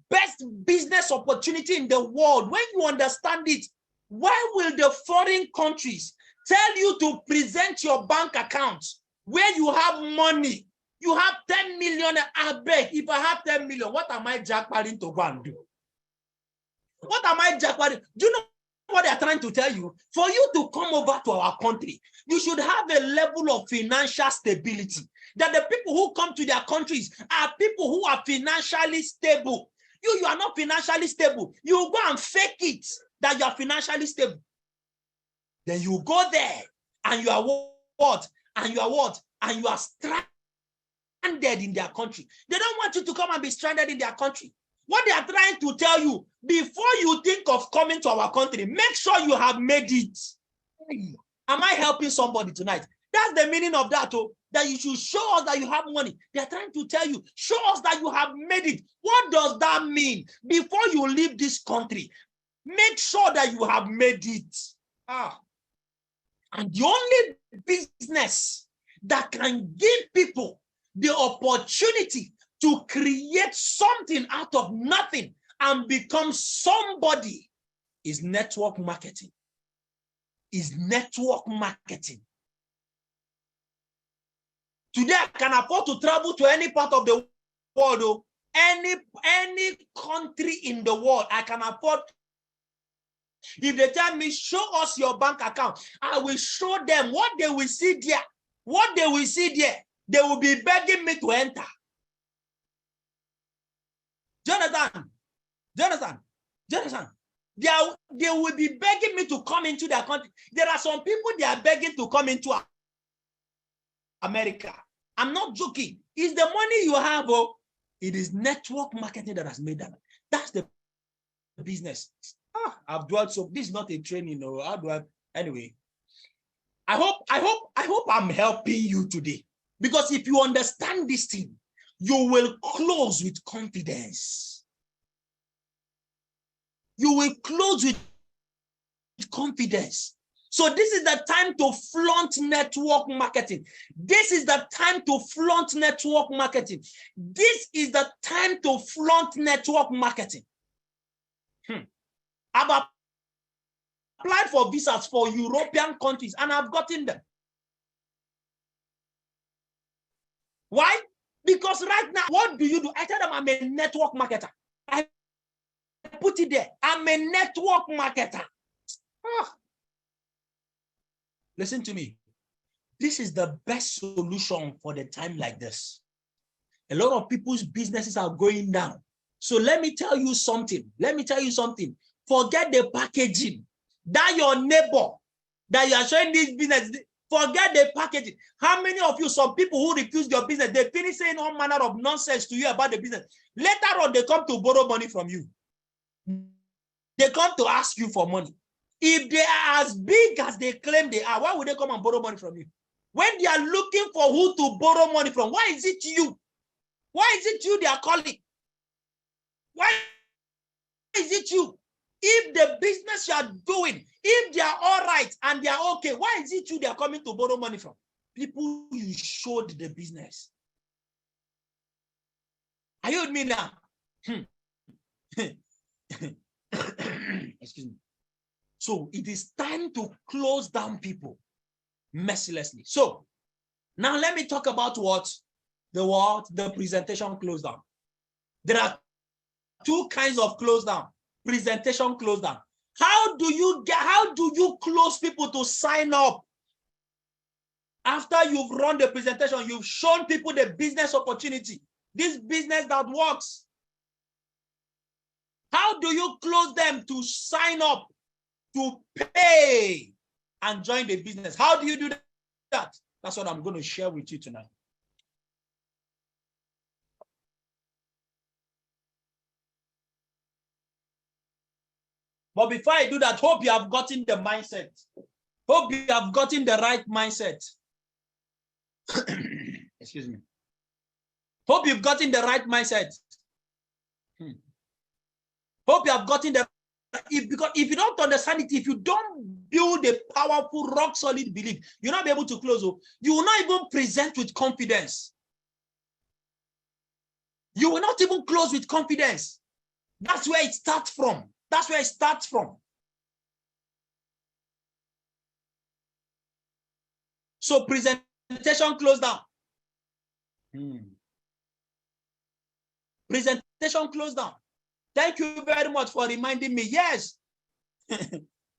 Speaker 1: best business opportunity in the world. When you understand it, why will the foreign countries tell you to present your bank accounts where you have money? You have 10 million. I beg, if I have 10 million, what am I jackpotting to go and do? What am I jackpotting? Do you know what they are trying to tell you? For you to come over to our country, you should have a level of financial stability. That the people who come to their countries are people who are financially stable. You are not financially stable. You go and fake it that you are financially stable. Then you go there and you are what? And you are what? And you are stranded in their country. They don't want you to come and be stranded in their country. What they are trying to tell you, before you think of coming to our country, make sure you have made it. Am I helping somebody tonight? That's the meaning of that, oh, that you should show us that you have money. They are trying to tell you, show us that you have made it. What does that mean? Before you leave this country, make sure that you have made it. And the only business that can give people the opportunity to create something out of nothing and become somebody is network marketing. Is network marketing. Today, I can afford to travel to any part of the world, any country in the world. I can afford. If they tell me, show us your bank account, I will show them what they will see there. What they will see there, they will be begging me to enter. Jonathan, they will be begging me to come into their country. There are some people they are begging to come into America. I'm not joking. It's the money you have. Oh, it is network marketing that has made that. That's the business. I've dwelt, so this is not a training. Or how do I? Anyway, I hope I'm helping you today. Because if you understand this thing, you will close with confidence. You will close with confidence. So this is the time to flaunt network marketing. This is the time to flaunt network marketing. This is the time to flaunt network marketing. I've applied for visas for European countries and I've gotten them. Why? Because right now, what do you do? I tell them I'm a network marketer. I put it there. I'm a network marketer. Listen to me. This is the best solution for the time like this. A lot of people's businesses are going down. So let me tell you something. Forget the packaging. That your neighbor that you are showing this business, forget the packaging. How many of you, some people who refuse your business, they finish saying all manner of nonsense to you about the business. Later on, they come to borrow money from you. They come to ask you for money. If they are as big as they claim they are, why would they come and borrow money from you? When they are looking for who to borrow money from, why is it you? Why is it you they are calling? Why is it you? If the business you are doing, if they are all right and they are okay, why is it you they are coming to borrow money from? People you showed the business. Are you with me now? Excuse me. So it is time to close down people mercilessly. So now let me talk about what the presentation close down. There are two kinds of close down. Presentation close down. How do you close people to sign up? After you've run the presentation, you've shown people the business opportunity, this business that works. How do you close them to sign up, to pay and join the business? How do you do that? That's what I'm going to share with you tonight. But before I do that, hope you have gotten the mindset. Hope you have gotten the right mindset. Excuse me. Hope you've gotten the right mindset. Hope you have gotten the because if you don't understand it, if you don't build a powerful, rock solid belief, you'll not be able to close. You will not even present with confidence. You will not even close with confidence. That's where it starts from. That's where it starts from. So presentation close down. Presentation close down. Thank you very much for reminding me. Yes.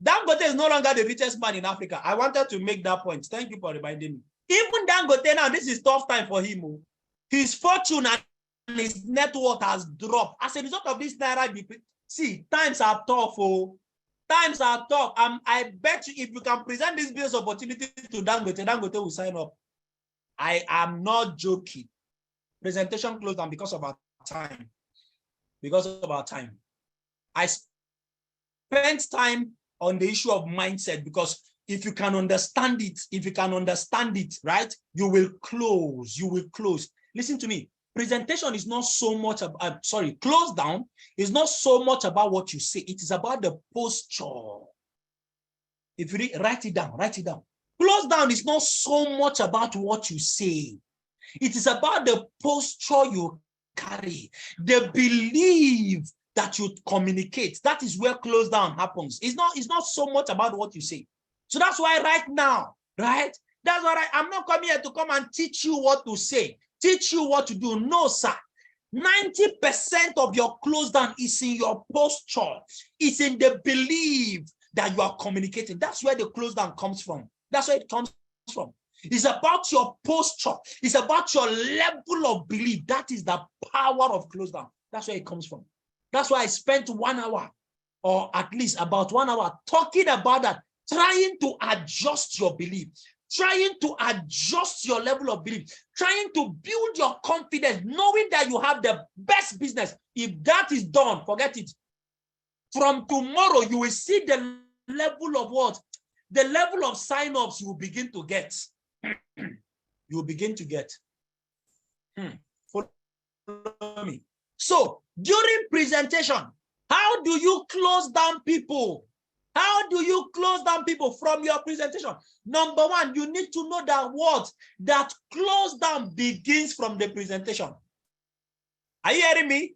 Speaker 1: Dangote is no longer the richest man in Africa. I wanted to make that point. Thank you for reminding me. Even Dangote now, this is tough time for him. His fortune and his net worth has dropped as a result of this Naira. See, times are tough. Oh, times are tough. I bet you if you can present this business opportunity to Dangote, Dangote will sign up. I am not joking. Presentation closed down because of our time. Because of our time. I spent time on the issue of mindset, because if you can understand it, right, you will close. Listen to me. Presentation is not so much about, close down is not so much about what you say. It is about the posture. If you write it down. Close down is not so much about what you say. It is about the posture you carry, the belief that you communicate. That is where close down happens. It's not so much about what you say. So that's why right now, right? That's why I'm not coming here to come and teach you what to say, teach you what to do. No, sir. 90% of your close down is in your posture. It's in the belief that you are communicating. That's where the close down comes from. That's where it comes from. It's about your posture. It's about your level of belief. That is the power of close down. That's where it comes from. That's why I spent 1 hour, or at least about 1 hour, talking about that, trying to adjust your belief, trying to adjust your level of belief, trying to build your confidence, knowing that you have the best business. If that is done, forget it. From tomorrow, you will see the level of what? The level of sign-ups you will begin to get. You will begin to get. Follow me. So, during presentation, how do you close down people? How do you close down people from your presentation? Number one, you need to know that what? That close down begins from the presentation. Are you hearing me?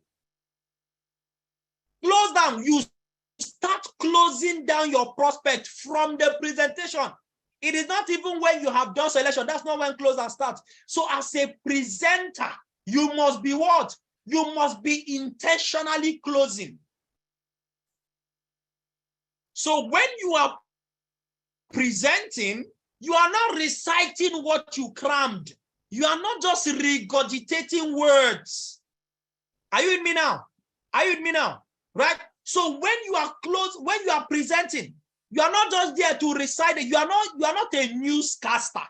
Speaker 1: Close down. You start closing down your prospect from the presentation. It is not even when you have done selection. That's not when close down starts. So as a presenter, you must be what? You must be intentionally closing. So when you are presenting, you are not reciting what you crammed. You are not just regurgitating words. Are you with me now? Are you with me now? Right? So when you are when you are presenting, you are not just there to recite it. You are not a newscaster.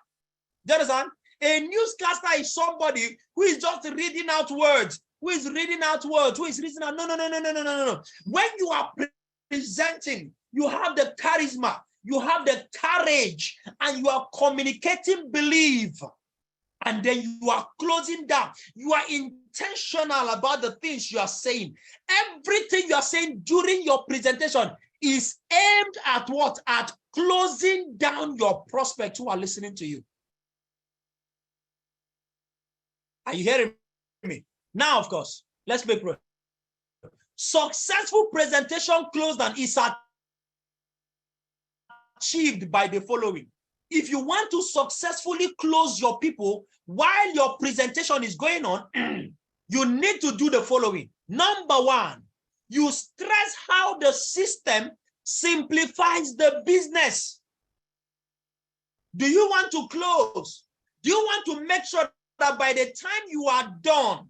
Speaker 1: Do you understand? A newscaster is somebody who is just reading out words. Who is reading out? No. When you are presenting, you have the charisma, you have the courage, and you are communicating belief. And then you are closing down. You are intentional about the things you are saying. Everything you are saying during your presentation is aimed at what? At closing down your prospects who are listening to you. Are you hearing me? Now, of course, let's make progress. Successful presentation closed down is achieved by the following. If you want to successfully close your people while your presentation is going on, you need to do the following. Number one, you stress how the system simplifies the business. Do you want to close? Do you want to make sure that by the time you are done,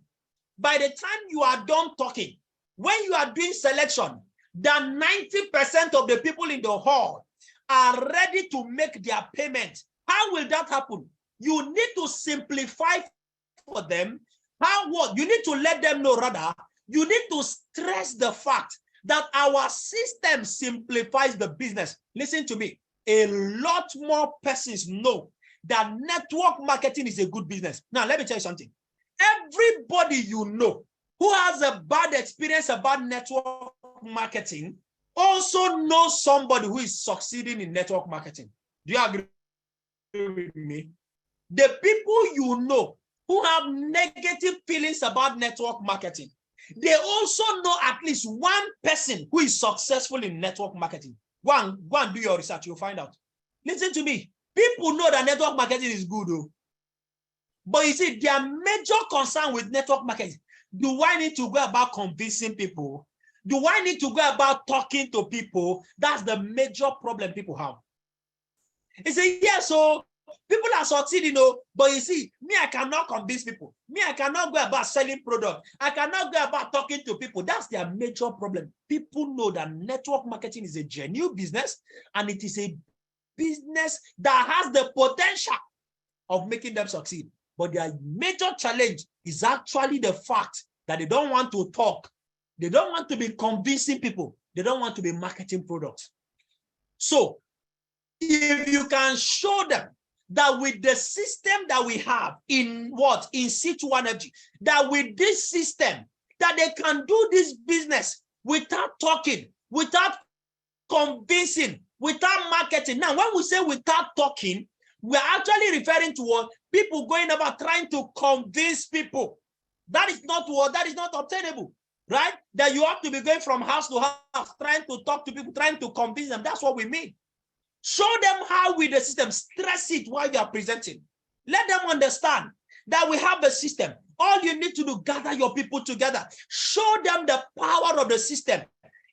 Speaker 1: talking, when you are doing selection, that 90% of the people in the hall are ready to make their payment? How will that happen? You need to simplify for them. You need to let them know, rather, you need to stress the fact that our system simplifies the business. Listen to me. A lot more persons know that network marketing is a good business. Now, let me tell you something. Everybody you know who has a bad experience about network marketing also knows somebody who is succeeding in network marketing. Do you agree with me? The people you know who have negative feelings about network marketing, they also know at least one person who is successful in network marketing. Go and do your research, you'll find out. Listen to me. People know that network marketing is good, though. But you see, their major concern with network marketing, do I need to go about convincing people? Do I need to go about talking to people? That's the major problem people have. He said, yeah, so people are succeeding, but you see, me, I cannot convince people. Me, I cannot go about selling product. I cannot go about talking to people. That's their major problem. People know that network marketing is a genuine business, and it is a business that has the potential of making them succeed. But their major challenge is actually the fact that they don't want to talk. They don't want to be convincing people. They don't want to be marketing products. So if you can show them that with the system that we have in situ energy, that with this system, that they can do this business without talking, without convincing, without marketing. Now, when we say without talking, we're actually referring to what people going about trying to convince people. That is not obtainable, right? That you have to be going from house to house, trying to talk to people, trying to convince them. That's what we mean. Show them how with the system, stress it while you are presenting. Let them understand that we have a system. All you need to do, gather your people together. Show them the power of the system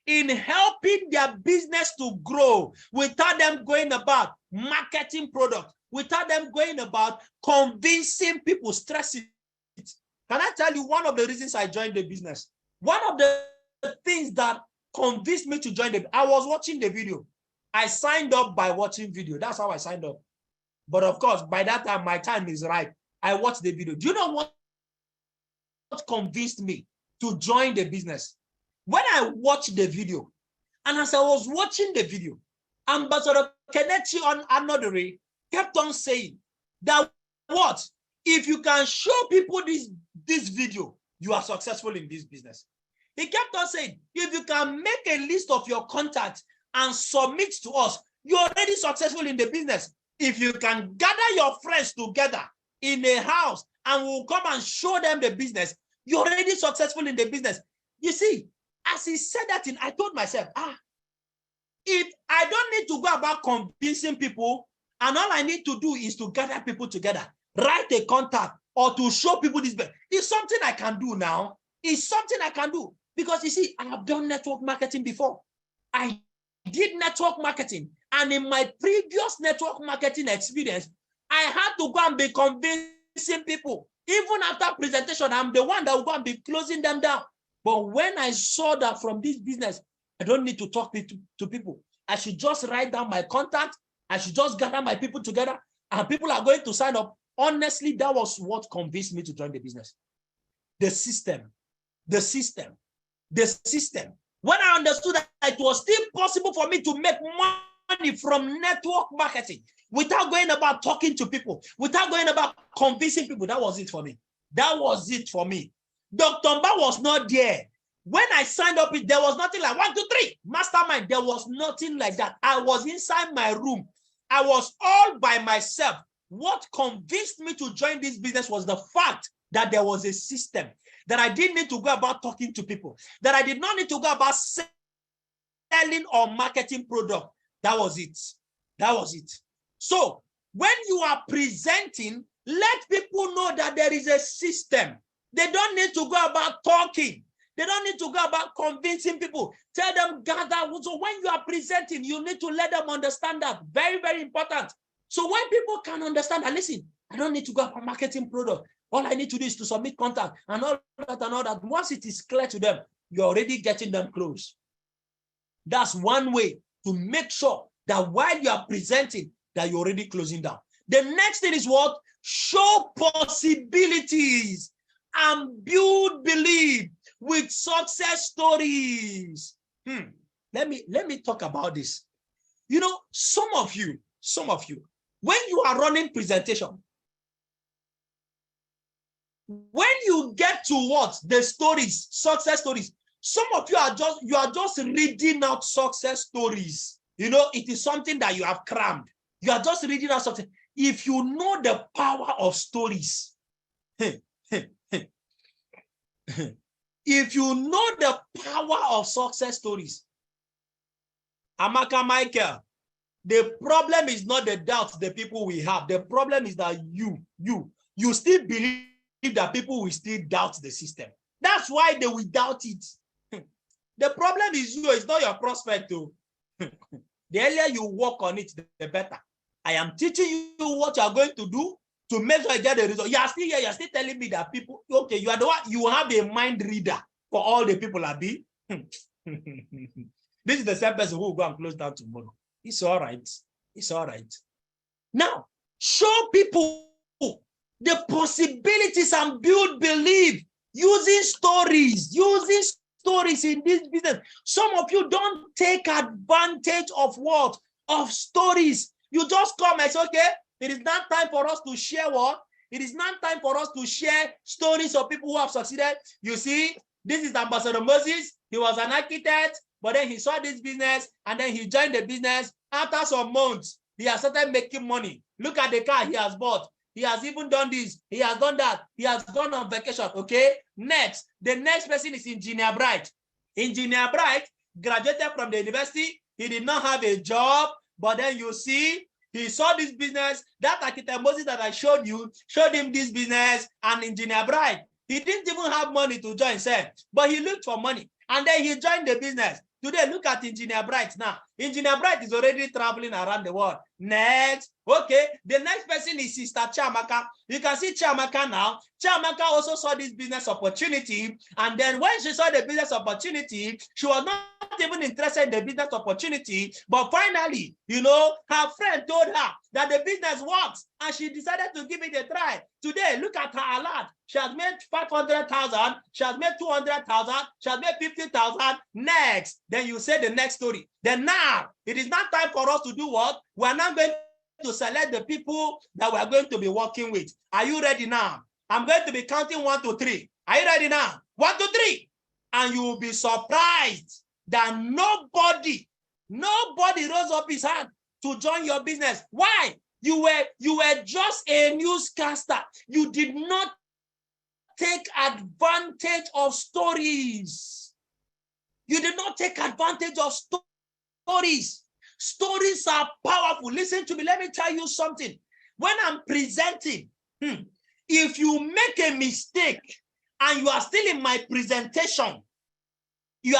Speaker 1: in helping their business to grow without them going about marketing products, without them going about convincing people, stress it. Can I tell you one of the reasons I joined the business? One of the things that convinced me to join I was watching the video. I signed up by watching video. That's how I signed up. But of course, by that time, my time is right. I watched the video. Do you know what convinced me to join the business? When I watched the video, and as I was watching the video, Ambassador Kelechi Anodori kept on saying that what? If you can show people this video, you are successful in this business. He kept on saying, if you can make a list of your contacts and submit to us, you're already successful in the business. If you can gather your friends together in a house and we'll come and show them the business, you're already successful in the business. You see, as he said that, I told myself, if I don't need to go about convincing people, and all I need to do is to gather people together, write a contact, or to show people this, it's something I can do now. It's something I can do. Because you see, I have done network marketing before. I did network marketing, and in my previous network marketing experience, I had to go and be convincing people. Even after presentation, I'm the one that will go and be closing them down. But when I saw that from this business, I don't need to talk to people. I should just write down my contact. I should just gather my people together, and people are going to sign up. Honestly, that was what convinced me to join the business. The system. When I understood that it was still possible for me to make money from network marketing without going about talking to people, without going about convincing people, that was it for me. That was it for me. Dr. Mba was not there. When I signed up, there was nothing like 1, 2, 3, mastermind. There was nothing like that. I was inside my room. I was all by myself. What convinced me to join this business was the fact that there was a system, that I didn't need to go about talking to people, that I did not need to go about selling or marketing product. That was it. That was it. So when you are presenting, let people know that there is a system. They don't need to go about talking. They don't need to go about convincing people. Tell them, gather. So when you are presenting, you need to let them understand that. Very, very important. So when people can understand that, listen, I don't need to go about marketing product. All I need to do is to submit contact and all that and all that. Once it is clear to them, you're already getting them close. That's one way to make sure that while you are presenting, that you're already closing down. The next thing is what? Show possibilities and build belief with success stories. Let me talk about this. You know, some of you, when you are running presentation, when you get to what? The stories, success stories, some of you are just reading out success stories. You know, it is something that you have crammed. You are just reading out something. If you know the power of stories, if you know the power of success stories, Amaka Michael, the problem is not the doubts the people we have. The problem is that you still believe that people will still doubt the system. That's why they will doubt it. The problem is you, it's not your prospect too. The earlier you work on it, the better. I am teaching you what you are going to do to make sure you get the result. You are still here, you are still telling me that people, okay, you are the one, you have a mind reader for all the people are being. This is the same person who will go and close down tomorrow. It's all right. It's all right. Now, show people the possibilities and build belief using stories in this business. Some of you don't take advantage of what? Of stories. You just come and say, okay, it is not time for us to share what? It is not time for us to share stories of people who have succeeded. You see, this is Ambassador Moses. He was an architect, but then he saw this business and then he joined the business. After some months, he has started making money. Look at the car he has bought. He has even done this. He has done that. He has gone on vacation. Okay. Next, the next person is Engineer Bright. Engineer Bright graduated from the university. He did not have a job, but then you see, he saw this business. That architect Moses that I showed you, showed him this business, and Engineer Bright. He didn't even have money to join, sir, but he looked for money, and then he joined the business. Today, look at Engineer Bright now. Engineer Bright is already traveling around the world. Next, okay, the next person is Sister Chiamaka. You can see Chiamaka now. Chiamaka also saw this business opportunity, and then when she saw the business opportunity, she was not even interested in the business opportunity, but finally, you know, her friend told her that the business works, and she decided to give it a try. Today, look at her alert. She has made 500,000, she has made 200,000, she has made 50,000. Next, then you say the next story. Then now, it is not time for us to do what? We are not going to select the people that we are going to be working with. Are you ready now? I'm going to be counting 1 to 3. Are you ready now? 1 to 3. And you will be surprised that nobody rose up his hand to join your business. Why? You were just a newscaster. You did not take advantage of stories. You did not take advantage of stories. Stories are powerful. Listen to me. Let me tell you something. When I'm presenting, if you make a mistake and you are still in my presentation, till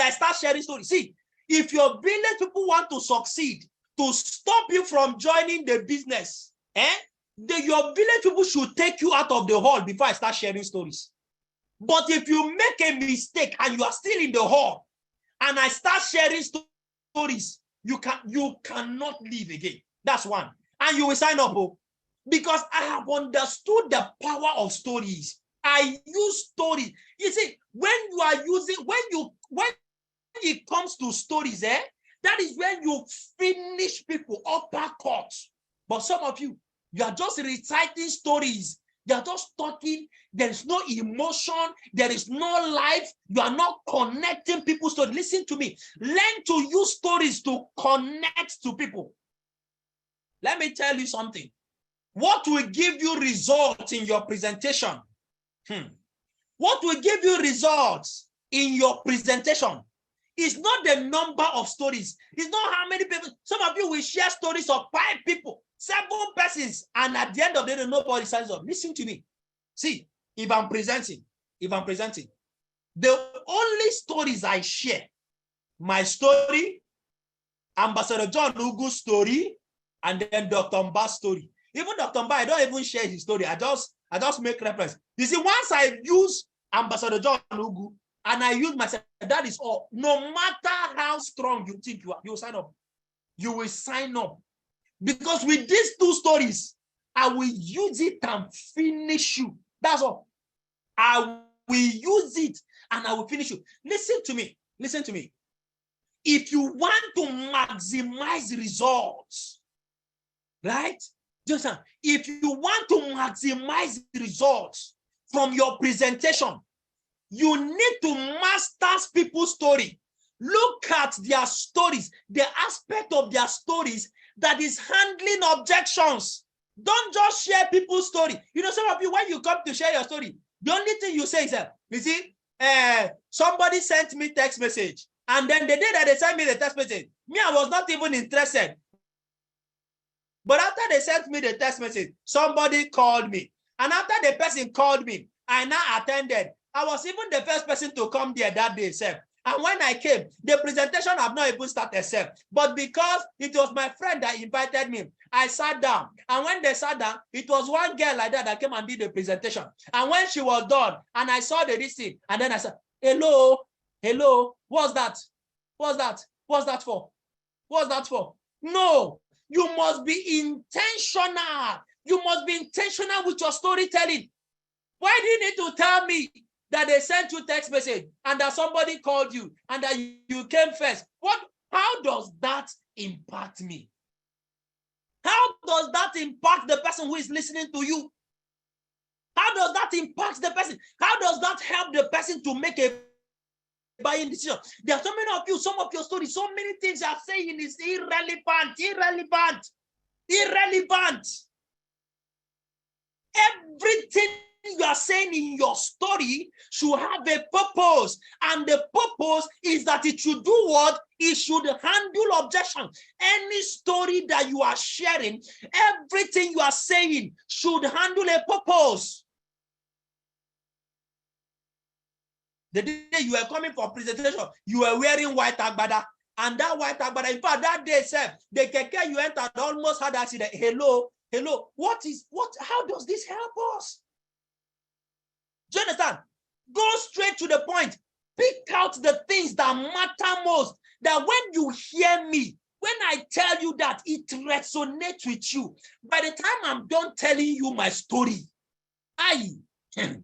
Speaker 1: I start sharing stories. See, if your village people want to succeed, to stop you from joining the business, your village people should take you out of the hall before I start sharing stories. But if you make a mistake and you are still in the hall and I start sharing stories, you cannot leave again. That's one. And you will sign up, because I have understood the power of stories. I use stories. You see, when it comes to stories, that is when you finish people uppercut. But some of you are just reciting stories. You are just talking. There is no emotion. There is no life. You are not connecting people's stories. Listen to me. Learn to use stories to connect to people. Let me tell you something. What will give you results in your presentation? What will give you results in your presentation? It's not the number of stories. It's not how many people. Some of you will share stories of 5 people, 7 persons, and at the end of the day, nobody signs up. Listen to me. See, if I'm presenting, the only stories I share, my story, Ambassador John Ugu's story, and then Dr. Mba's story. Even Dr. Mba, I don't even share his story. I just make reference. You see, once I use Ambassador John Ugu, and I use myself, that is all. No matter how strong you think you are, you will sign up. You will sign up. Because with these 2 stories, I will use it and finish you. That's all. I will use it and I will finish you. Listen to me. Listen to me. If you want to maximize results, right? Just if you want to maximize results from your presentation, you need to master people's story. Look at their stories, the aspect of their stories that is handling objections. Don't just share people's story. You know, some of you, when you come to share your story, the only thing you say is, you see, somebody sent me text message. And then the day that they sent me the text message, me, I was not even interested. But after they sent me the text message, somebody called me. And after the person called me, I now attended. I was even the first person to come there that day, sir. And when I came, the presentation have not even started, sir. But because it was my friend that invited me, I sat down. And when they sat down, it was one girl like that came and did the presentation. And when she was done, and I saw the receipt, and then I said, hello, what's that? What's that? What's that for? What's that for? No, you must be intentional. You must be intentional with your storytelling. Why do you need to tell me that they sent you text message and that somebody called you and that you came first? How does that impact me? How does that impact the person who is listening to you? How does that impact the person? How does that help the person to make a buying decision? There are so many of you, some of your stories, so many things you are saying is irrelevant. Everything you are saying in your story should have a purpose, and the purpose is that it should do what? It should handle objection. Any story that you are sharing, everything you are saying should handle a purpose. The day you were coming for presentation, you were wearing white agbada, and that white agbada, in fact, that day, sir, the keke you entered almost had accident. Hello, how does this help us? Do you understand? Go straight to the point. Pick out the things that matter most. That when you hear me, when I tell you that, it resonates with you. By the time I'm done telling you my story, by the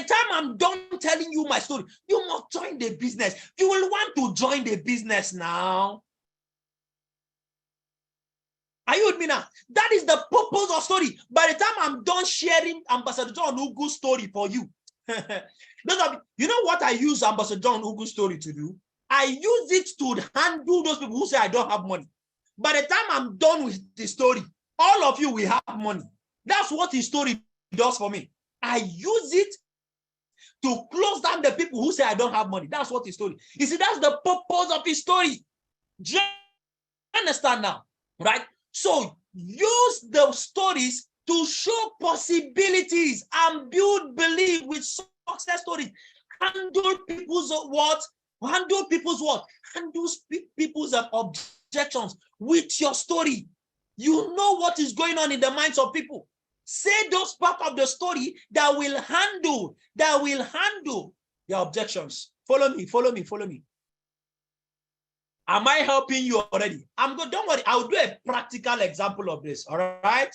Speaker 1: time I'm done telling you my story, you must join the business. You will want to join the business now. Are you with me now? That is the purpose of story. By the time I'm done sharing Ambassador John Ugu's story for you, you know what I use Ambassador John Ugu's story to do? I use it to handle those people who say I don't have money. By the time I'm done with the story, all of you will have money. That's what his story does for me. I use it to close down the people who say I don't have money. That's what his story. You see, that's the purpose of his story. Do you understand now? Right? So use the stories to show possibilities and build belief with success stories. Handle people's what? Handle people's what? Handle people's objections with your story. You know what is going on in the minds of people. Say those parts of the story that will handle the objections. Follow me. Am I helping you already? I'm good. Don't worry. I'll do a practical example of this. All right.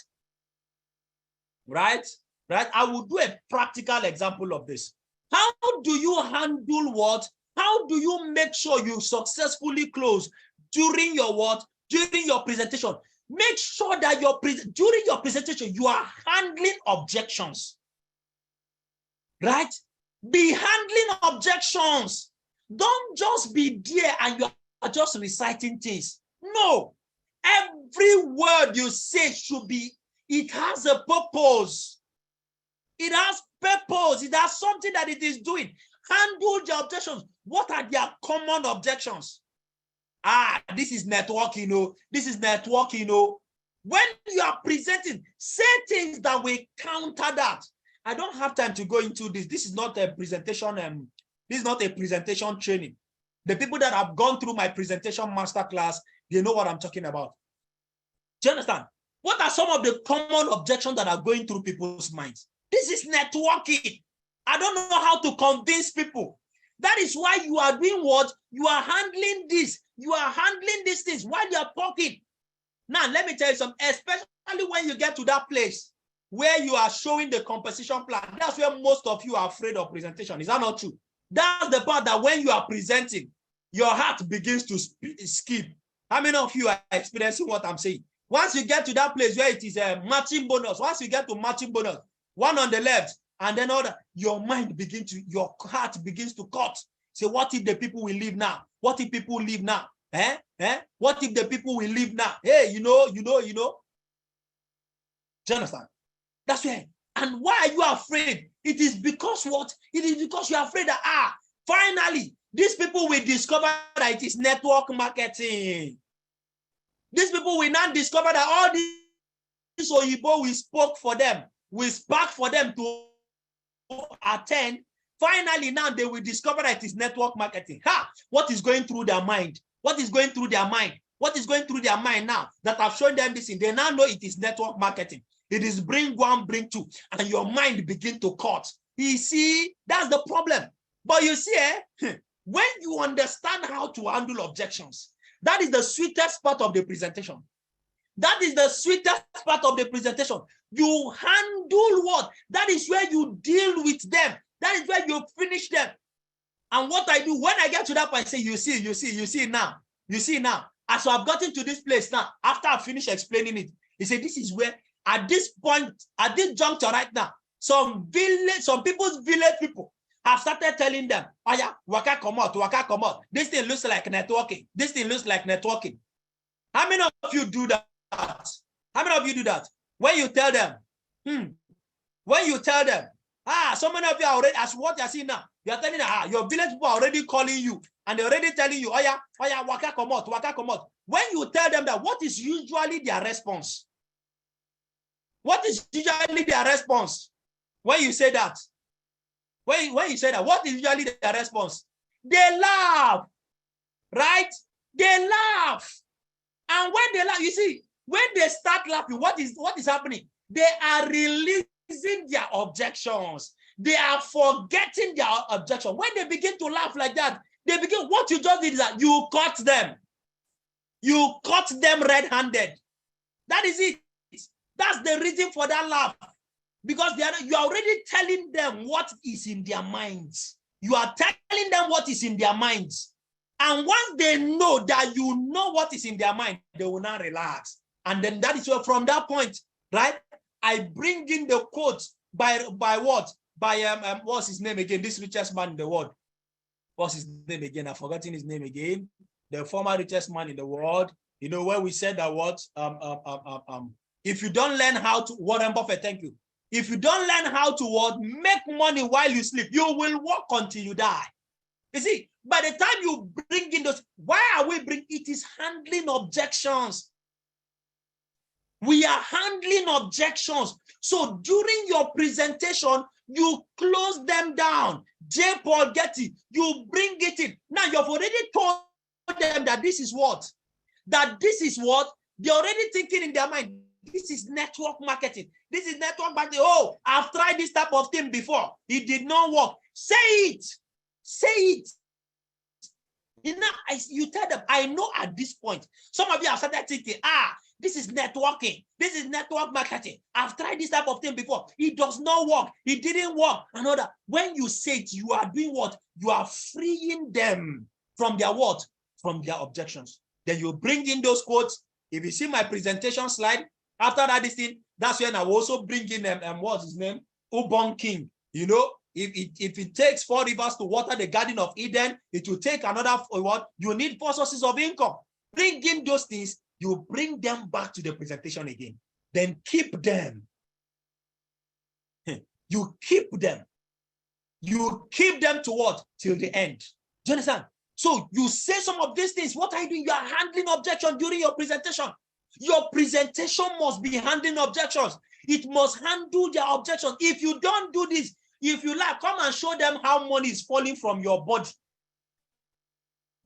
Speaker 1: Right. I will do a practical example of this. How do you handle what? How do you make sure you successfully close during your what? During your presentation? Make sure that during your presentation, you are handling objections. Right? Be handling objections. Don't just be there and you are just reciting things. No. Every word you say it has a purpose. It has purpose. It has something that it is doing. Handle the objections. What are their common objections? This is networking, This is networking, When you are presenting, say things that will counter that. I don't have time to go into this. This is not a presentation. This is not a presentation training. The people that have gone through my presentation masterclass, they know what I'm talking about. Do you understand? What are some of the common objections that are going through people's minds? This is networking. I don't know how to convince people. That is why you are doing what? You are handling this. You are handling these things while you are talking. Now, let me tell you something, especially when you get to that place where you are showing the composition plan. That's where most of you are afraid of presentation. Is that not true? That's the part that when you are presenting, your heart begins to skip. How many of you are experiencing what I'm saying? Once you get to that place where it is a matching bonus, once you get to matching bonus, one on the left, and then other, your heart begins to cut. Say, what if the people will leave now? What if people leave now? What if the people will leave now? Hey, you know. Do you understand? That's where. And why are you afraid? It is because what? It is because you are afraid that, finally, these people will discover that it is network marketing. These people will not discover that all these Oyibo we spoke for them, we spark for them to attend, finally now they will discover that it is network marketing. What is going through their mind? What is going through their mind? What is going through their mind now that I've shown them this thing? They now know it is network marketing. It is bring one, bring two, and your mind begin to cut. You see, that's the problem. But you see, when you understand how to handle objections, that is the sweetest part of the presentation. That is the sweetest part of the presentation. You handle what? That is where you deal with them. That is where you finish them. And what I do when I get to that point, I say, you see now. As I've gotten to this place now, after I finish explaining it, he said, this is where, at this point, at this juncture right now, some people's village people have started telling them, oh yeah, waka come out. This thing looks like networking. How many of you do that? How many of you do that? When you tell them, so many of you are already, as what you're seeing now, you're telling them, your village people are already calling you, and they're already telling you, oh yeah, waka come out. When you tell them that, what is usually their response? What is usually their response? When you say that, what is usually their response? They laugh, right? They laugh. And when they laugh, you see, when they start laughing, what is happening? They are releasing their objections. They are forgetting their objection. When they begin to laugh like that, what you just did is that you caught them. You caught them red-handed. That is it. That's the reason for that laugh. Because you are already telling them what is in their minds. You are telling them what is in their minds. And once they know that you know what is in their mind, they will not relax. And then that is where, from that point, right, I bring in the quote by what? By, what's his name again? This richest man in the world. What's his name again? I've forgotten his name again. The former richest man in the world. You know, where we said that what? If you don't learn how to, Warren Buffett, thank you. If you don't learn how to what, make money while you sleep, you will work until you die. You see, by the time you bring in those, why are we bringing? It is handling objections. We are handling objections. So during your presentation, you close them down. J. Paul Getty, you bring it in. Now you've already told them that this is what? They're already thinking in their mind, this is network marketing. This is network marketing. Oh, I've tried this type of thing before. It did not work. Say it. Say it. You tell them, I know at this point, some of you have started thinking, this is networking. This is network marketing. I've tried this type of thing before. It does not work. It didn't work. Another, when you say it, you are doing what? You are freeing them from their what? From their objections. Then you bring in those quotes. If you see my presentation slide, after that, this thing, that's when I will also bring in, what's his name? Ubon King. You know, if it takes 4 rivers to water the Garden of Eden, it will take another, what? You need 4 sources of income. Bring in those things, you bring them back to the presentation again. Then keep them. You keep them. You keep them to what? Till the end. Do you understand? So you say some of these things. What are you doing? You are handling objection during your presentation. Your presentation must be handling objections. It must handle their objections. If you don't do this, if you like, come and show them how money is falling from your body.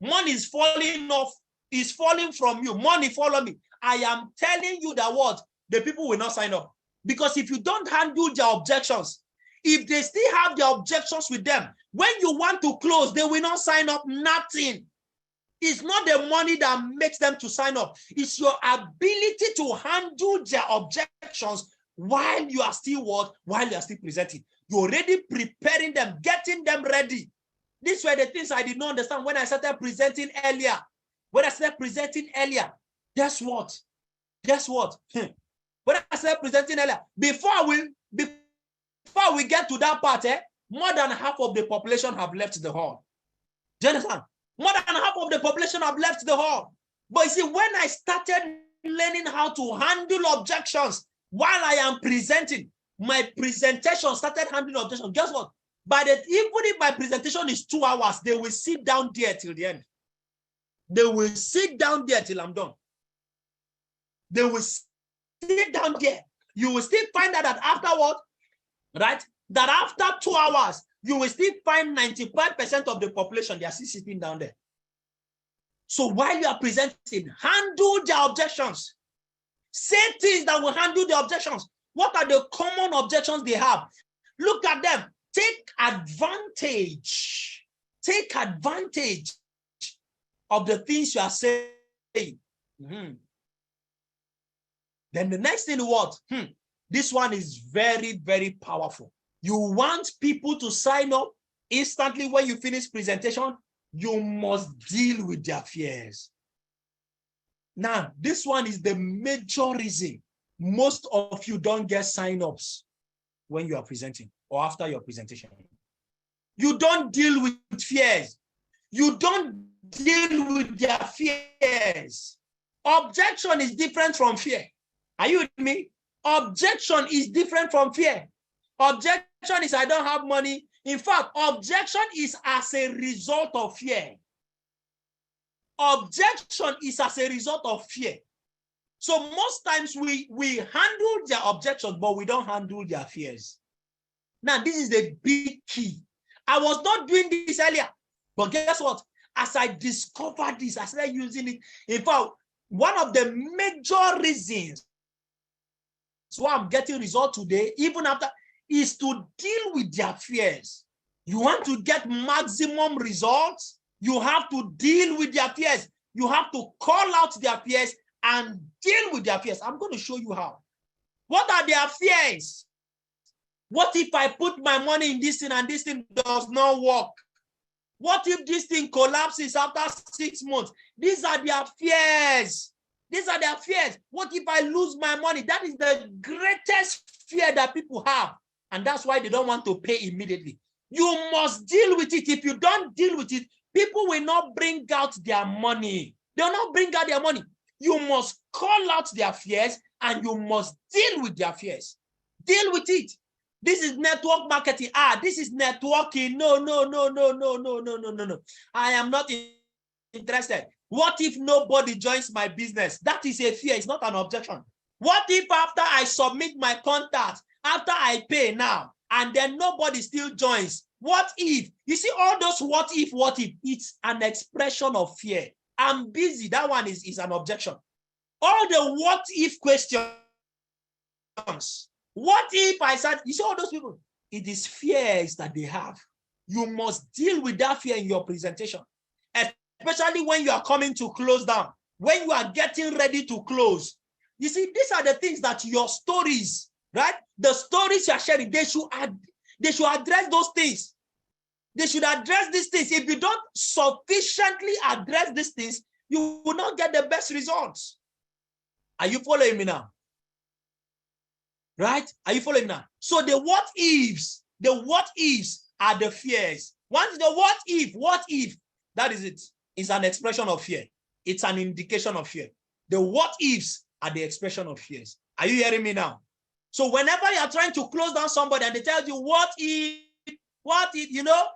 Speaker 1: Money is falling off, is falling from you. Money follow me. I am telling you that what? The people will not sign up. Because if you don't handle their objections, if they still have their objections with them, when you want to close, they will not sign up. Nothing. It's not the money that makes them to sign up. It's your ability to handle their objections while you are still what? While you are still presenting. You're already preparing them, getting them ready. These were the things I did not understand when I started presenting earlier. Guess what? When I started presenting earlier, before we get to that part, more than half of the population have left the hall. Do you understand? More than half of the population have left the hall. But you see, when I started learning how to handle objections while I am presenting, my presentation started handling objections. Guess what? Even if my presentation is 2 hours, they will sit down there till the end. They will sit down there till I'm done. They will sit down there. You will still find out that afterward, right? that after 2 hours, you will still find 95% of the population, they are still sitting down there. So while you are presenting, handle their objections. Say things that will handle the objections. What are the common objections they have? Look at them. Take advantage. Take advantage of the things you are saying. Then the next thing, what? This one is very, very powerful. You want people to sign up instantly when you finish presentation, you must deal with their fears. Now, this one is the major reason most of you don't get sign-ups when you are presenting or after your presentation. You don't deal with fears. You don't deal with their fears. Objection is different from fear. Are you with me? Objection is different from fear. Objection is I don't have money. In fact, objection is as a result of fear. Objection is as a result of fear. So most times we handle their objections, but we don't handle their fears. Now, this is the big key. I was not doing this earlier, but guess what? As I discovered this, I started using it. In fact, one of the major reasons why I'm getting results today, even after, is to deal with their fears. You want to get maximum results, you have to deal with their fears. You have to call out their fears and deal with their fears. I'm going to show you how. What are their fears? What if I put my money in this thing and this thing does not work? What if this thing collapses after 6 months? These are their fears. These are their fears. What if I lose my money? That is the greatest fear that people have. And that's why they don't want to pay immediately. You must deal with it. If you don't deal with it, people will not bring out their money. They will not bring out their money. You must call out their fears and you must deal with their fears. Deal with it. This is network marketing. This is networking. No. I am not interested. What if nobody joins my business? That is a fear. It's not an objection. What if after I submit my contact, after I pay now, and then nobody still joins? What if? You see all those what if, it's an expression of fear. I'm busy. That one is an objection. All the what if questions. What if I said, you see all those people? It is fears that they have. You must deal with that fear in your presentation, especially when you are coming to close down, when you are getting ready to close. You see, these are the things that your stories, right? The stories you are sharing, they should address those things. They should address these things. If you don't sufficiently address these things, you will not get the best results. Are you following me now? Right? Are you following me now? So the what ifs are the fears. Once the what if, that is it. It's an expression of fear. It's an indication of fear. The what ifs are the expression of fears. Are you hearing me now? So whenever you are trying to close down somebody and they tell you what if, you know,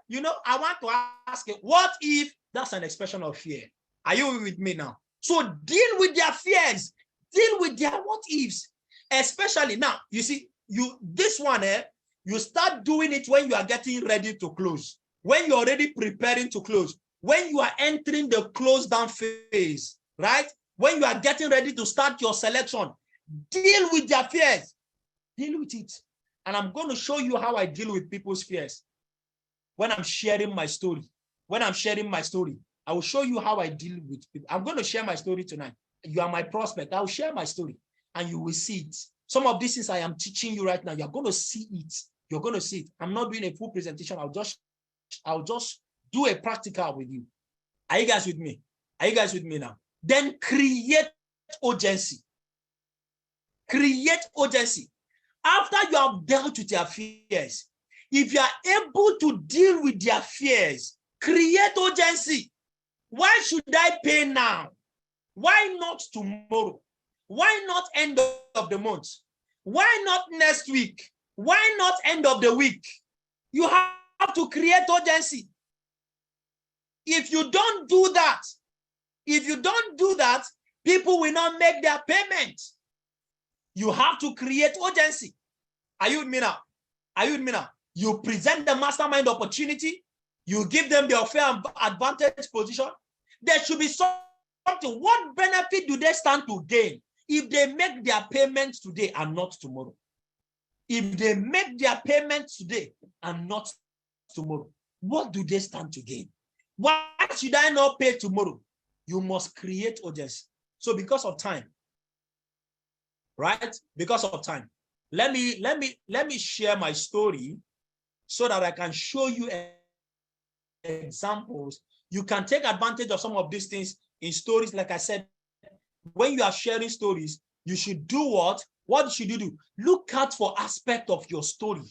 Speaker 1: I want to ask you, what if? That's an expression of fear. Are you with me now? So deal with their fears. Deal with their what ifs. Especially now, you see, this one, you start doing it when you are getting ready to close, when you're already preparing to close, when you are entering the close down phase, right? When you are getting ready to start your selection, deal with their fears. Deal with it. And I'm going to show you how I deal with people's fears. When I'm sharing my story, I will show you how I deal with people. I'm going to share my story tonight. You are my prospect. I'll share my story and you will see it. Some of these things I am teaching you right now, you're going to see it. You're going to see it. I'm not doing a full presentation. I'll just do a practical with you. Are you guys with me? Are you guys with me now? Then create urgency. Create urgency. After you have dealt with their fears, if you are able to deal with their fears, create urgency. Why should I pay now? Why not tomorrow? Why not end of the month? Why not next week? Why not end of the week? You have to create urgency. If you don't do that, people will not make their payment. You have to create urgency. Are you with me now? Are you with me now? You present the mastermind opportunity. You give them their fair advantage position. There should be something. What benefit do they stand to gain if they make their payments today and not tomorrow? If they make their payments today and not tomorrow, what do they stand to gain? Why should I not pay tomorrow? You must create urgency. So because of time, right? Because of time, let me share my story so that I can show you examples. You can take advantage of some of these things in stories. Like I said, when you are sharing stories, you should do what? What should you do? Look out for aspect of your story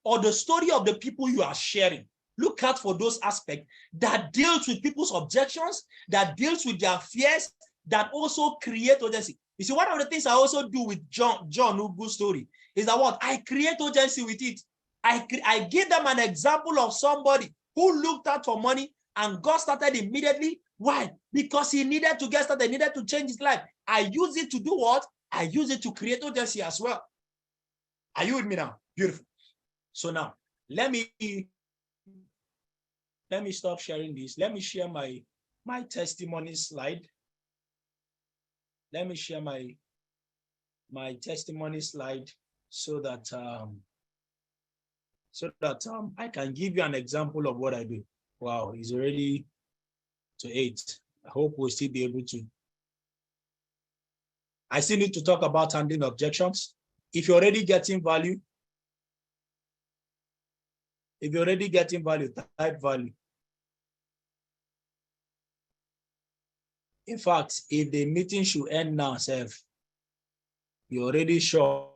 Speaker 1: or the story of the people you are sharing. Look out for those aspects that deals with people's objections, that deals with their fears, that also create urgency. You see, one of the things I also do with John Ugu's story is that what? I create urgency with it. I give them an example of somebody who looked out for money and got started immediately. Why? Because he needed to get started, needed to change his life. I use it to do what? I use it to create urgency as well. Are you with me now? Beautiful. So now, let me stop sharing this. Let me share my testimony slide. Let me share my testimony slide so that I can give you an example of what I do. Wow, it's already to 8. I hope we'll still be able to. I still need to talk about handling objections. If you're already getting value, type value. In fact, if the meeting should end now, you're already sure